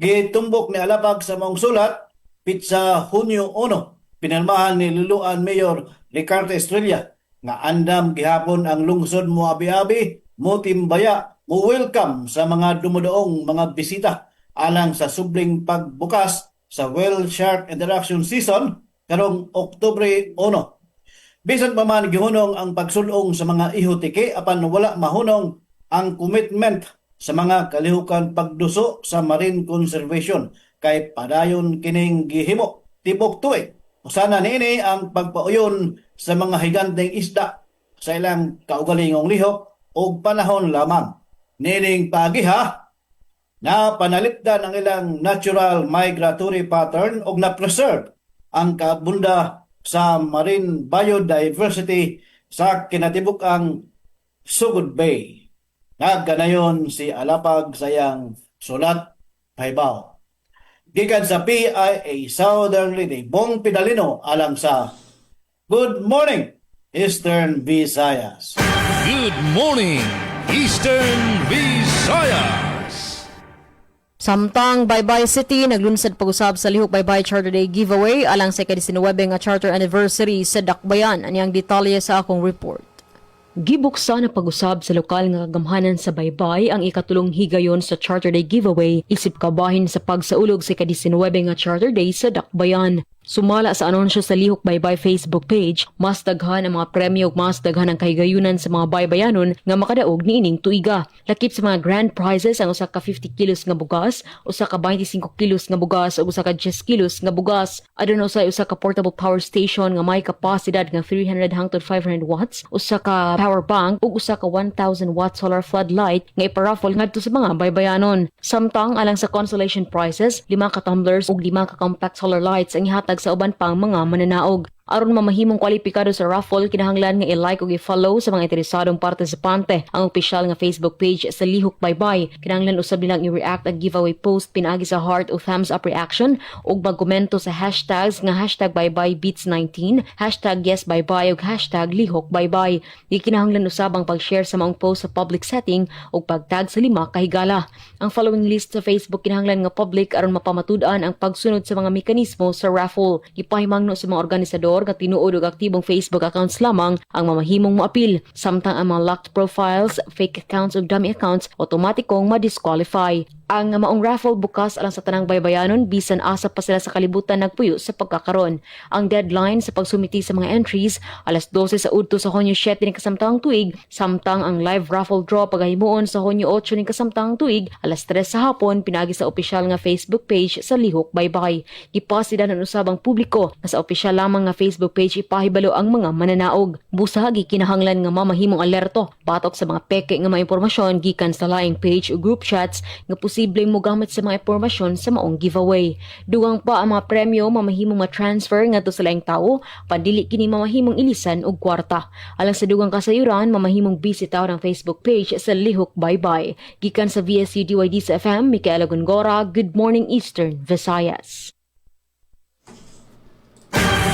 Gitumbok ni Alapag sa maong sulat, pitsa Hunyo 1, pinalmahan ni Luluan Mayor Ricardo Estrella nga andam gihapon ang lungsod mo abi-abi, mo timbaya, mo welcome sa mga dumudoong mga bisita alang sa subling pagbukas sa whale shark interaction season karong Oktubre 1. Bisan pa man gihunong ang pagsulong sa mga ihotike apan wala mahunong ang commitment sa mga kalihukan pagduso sa marine conservation kay padayon kining gihimo tibok tuig. Usana niini ang pagpauyon sa mga higanteng isda sa ilang kaugalingong lihok o panahon lamang. Nining pagiha na panalipdan ang ilang natural migratory pattern o na-preserve ang kabunda sa marine biodiversity sa kinatibukang Sugod Bay. Nagkanayon si Alapag sayang sulat pahibaw. Gikan sa PIA Southern Leyte, Bong Pidalino alang sa Good Morning, Eastern Visayas. Good morning, Eastern Visayas. Samtang Baybay City naglunsad pag-usab sa lihok Baybay Charter Day giveaway alang sa ika-19 nga charter anniversary sa Dakbayan. Anyang detalye sa akong report. Gibuksa na pag-usab sa lokal nga kagamhanan sa Baybay ang ikatulong higayon sa Charter Day giveaway isip kabahin sa pagsaulog sa ika-19 nga Charter Day sa Dakbayan. Sumala sa anunsyo sa Lihok Baybay Facebook page, mas daghan ang mga premyo ug mas daghan ang kahigayunan sa mga baybayanon nga makadaog niining tuiga. Lakip sa mga grand prizes ang usa ka 50 kilos nga bugas, usa ka 25 kilos nga bugas ug usa ka 10 kilos nga bugas. Aduna usay usa ka portable power station nga may kapasidad nga 300 hangtod 500 watts, usa ka power bank ug usa ka 1000 watt solar floodlight nga iparaffle ngadto sa mga baybayanon. Samtang alang sa consolation prizes, 5 ka tumblers ug 5 ka compact solar lights ang ihatag sa uban pang mga mananaog. Aron mamahimong kwalipikado sa raffle, kinahanglan nga i-like ug i-follow sa mga interesadong partisipante ang opisyal nga Facebook page sa Lihok Baybay. Kinahanglan usab nilang i-react ang giveaway post pinaagi sa heart o thumbs up reaction ug magkomento sa hashtags nga #BaybayBeats19, #YesBaybay ug #LihokBaybay. Di kinahanglan usab ang pag-share sa maong post sa public setting ug pagtag sa 5 kahigala. Ang following list sa Facebook kinahanglan nga public aron mapamatud-an ang pagsunod sa mga mekanismo sa raffle. Ipahimangno sa mga organisador nga tinuod og aktibong Facebook accounts lamang ang mamahimong moapil, samtang ang mga locked profiles, fake accounts ug dummy accounts automatikong ma-disqualify. Ang maong raffle bukas alang sa tanang baybayanon bisan asa pa sila sa kalibutan nagpuyo sa pagkakaron. Ang deadline sa pagsumiti sa mga entries alas 12 sa udto sa Hunyo 7 ni kasamtang tuig, samtang ang live raffle draw pagahimuon sa Hunyo 8 ni kasamtang tuig alas 3 sa hapon pinagi sa opisyal nga Facebook page sa Lihok Baybay. Gipasidan ang usabang publiko na sa opisyal lamang nga Facebook page ipahibalo ang mga mananaog. Busagi kinahanglan nga mamahimong alerto batok sa mga peke nga mga impormasyon gikan sa laing page o group chats nga posibleng mogamit sa mga impormasyon sa maong giveaway. Dugang pa ang mga premyo mamahimong ma-transfer ngadto sa laing tawo, pandili kini mamahimong ilisan og kwarta. Alang sa dugang kasayuran, mamahimong bisitaw ang Facebook page sa Lihok Baybay. Gikan sa VSU DYD sa FM, Micaela Gongora, Good Morning Eastern Visayas.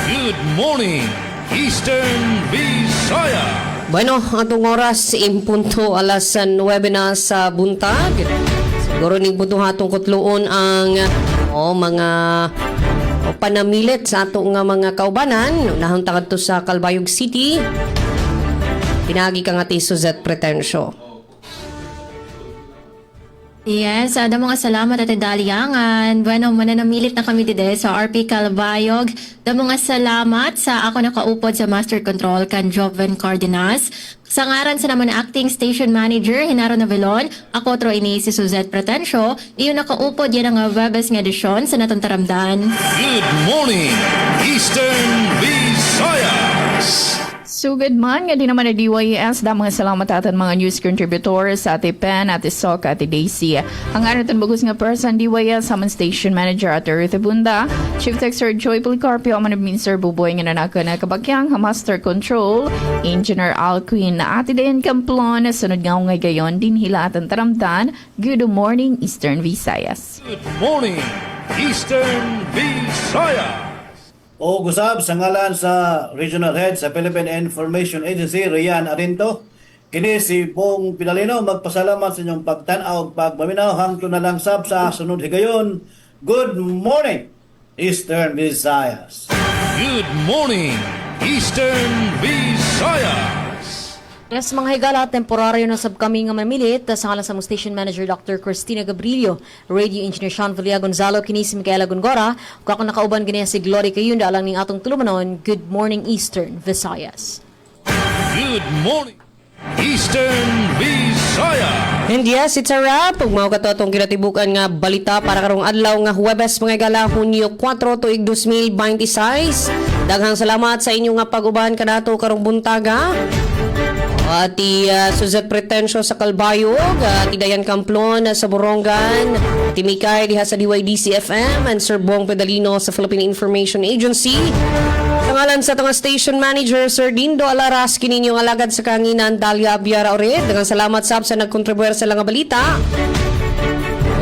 Good morning, Eastern Visayas. Bueno, atong oras impunto alas 9 na sa buntag. Siguro ning punto hatong kutloon ang mga panamilit sa ato nga mga kaubanan. Unahang tangad to sa Calbayog City. Pinagi ka nga ti Suzette Pretensio. Yes, ada mga salamat at Daliangan. Bueno, mananamilit na kami dide sa RP Calbayog. Da mga salamat sa ako nakaupod sa Master Control kan Joven Cardenas. Sa ngaran sa naman Acting Station Manager Henaro Navelon, ako tro ini si Suzette Pretensio. Iyon nakaupod yan ang Webes nga edisyon sa natong taramdan. Good morning, Eastern Visayas. So good man, nga di naman na DYS, da mga salamat atan mga news contributors sa Ate Pen, Ate Sok, Ate Daisy. Ang araton bagus nga person, DYS, Saman Station Manager, Ate Ruth Bunda, Chief Texter Joy Policarpio, Manab Minister Buboy, nga nanaka na kabagyang, Master Control, Engineer Alquin, Ate Dayan Camplon, sunod nga ngay gayon, din hilatan taramdan. Good morning, Eastern Visayas. Good morning, Eastern Visayas. O gusab sa ngalan sa Regional Head sa Philippine Information Agency, Rian Arinto. Kini si Bong Pinalino magpasalamat sa inyong pagtanaw ug pagmaminaw hangtod na lang sab sa sunod higayon. Good morning, Eastern Visayas. Good morning, Eastern Visayas. Yes, mga higala, temporaryo na sab kami nga mamilit sa ngalan sa Station Manager Dr. Cristina Gabrilio, Radio Engineer Sean Villa Gonzalo, kini si Micaela Gongora, kung ako nakauban ganyan si Glory Kayunda, alang ning atong tulumanon. Good morning, Eastern Visayas. Good morning, Eastern Visayas. And yes, it's a wrap. Pag mao kato atong kinatibukan nga balita para karong adlaw nga Huwebes mga higala, Hunyo 4 tuig 2026. Daghang salamat sa inyo nga pag-uban kanato karong buntaga. Ati Suzette Pretensio sa Calbayog, Ati Dayan Camplon sa Borongan, Ati Mikay diha sa DYDC FM, and Sir Bong Pedalino sa Philippine Information Agency. Pangalan sa tong Station Manager Sir Dindo Alaras, kininyong alagad sa kanginan Dalia Abiara Ored. Daghang salamat sab sa nagkontribuyer sa nga balita.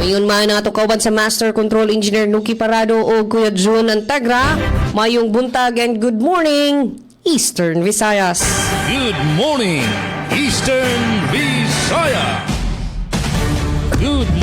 Ngayon man ang ato kauban sa Master Control Engineer Nuki Parado o Kuya June Antagra. Mayong buntag and good morning, Eastern Visayas. Good morning, Eastern Visayas. Good morning.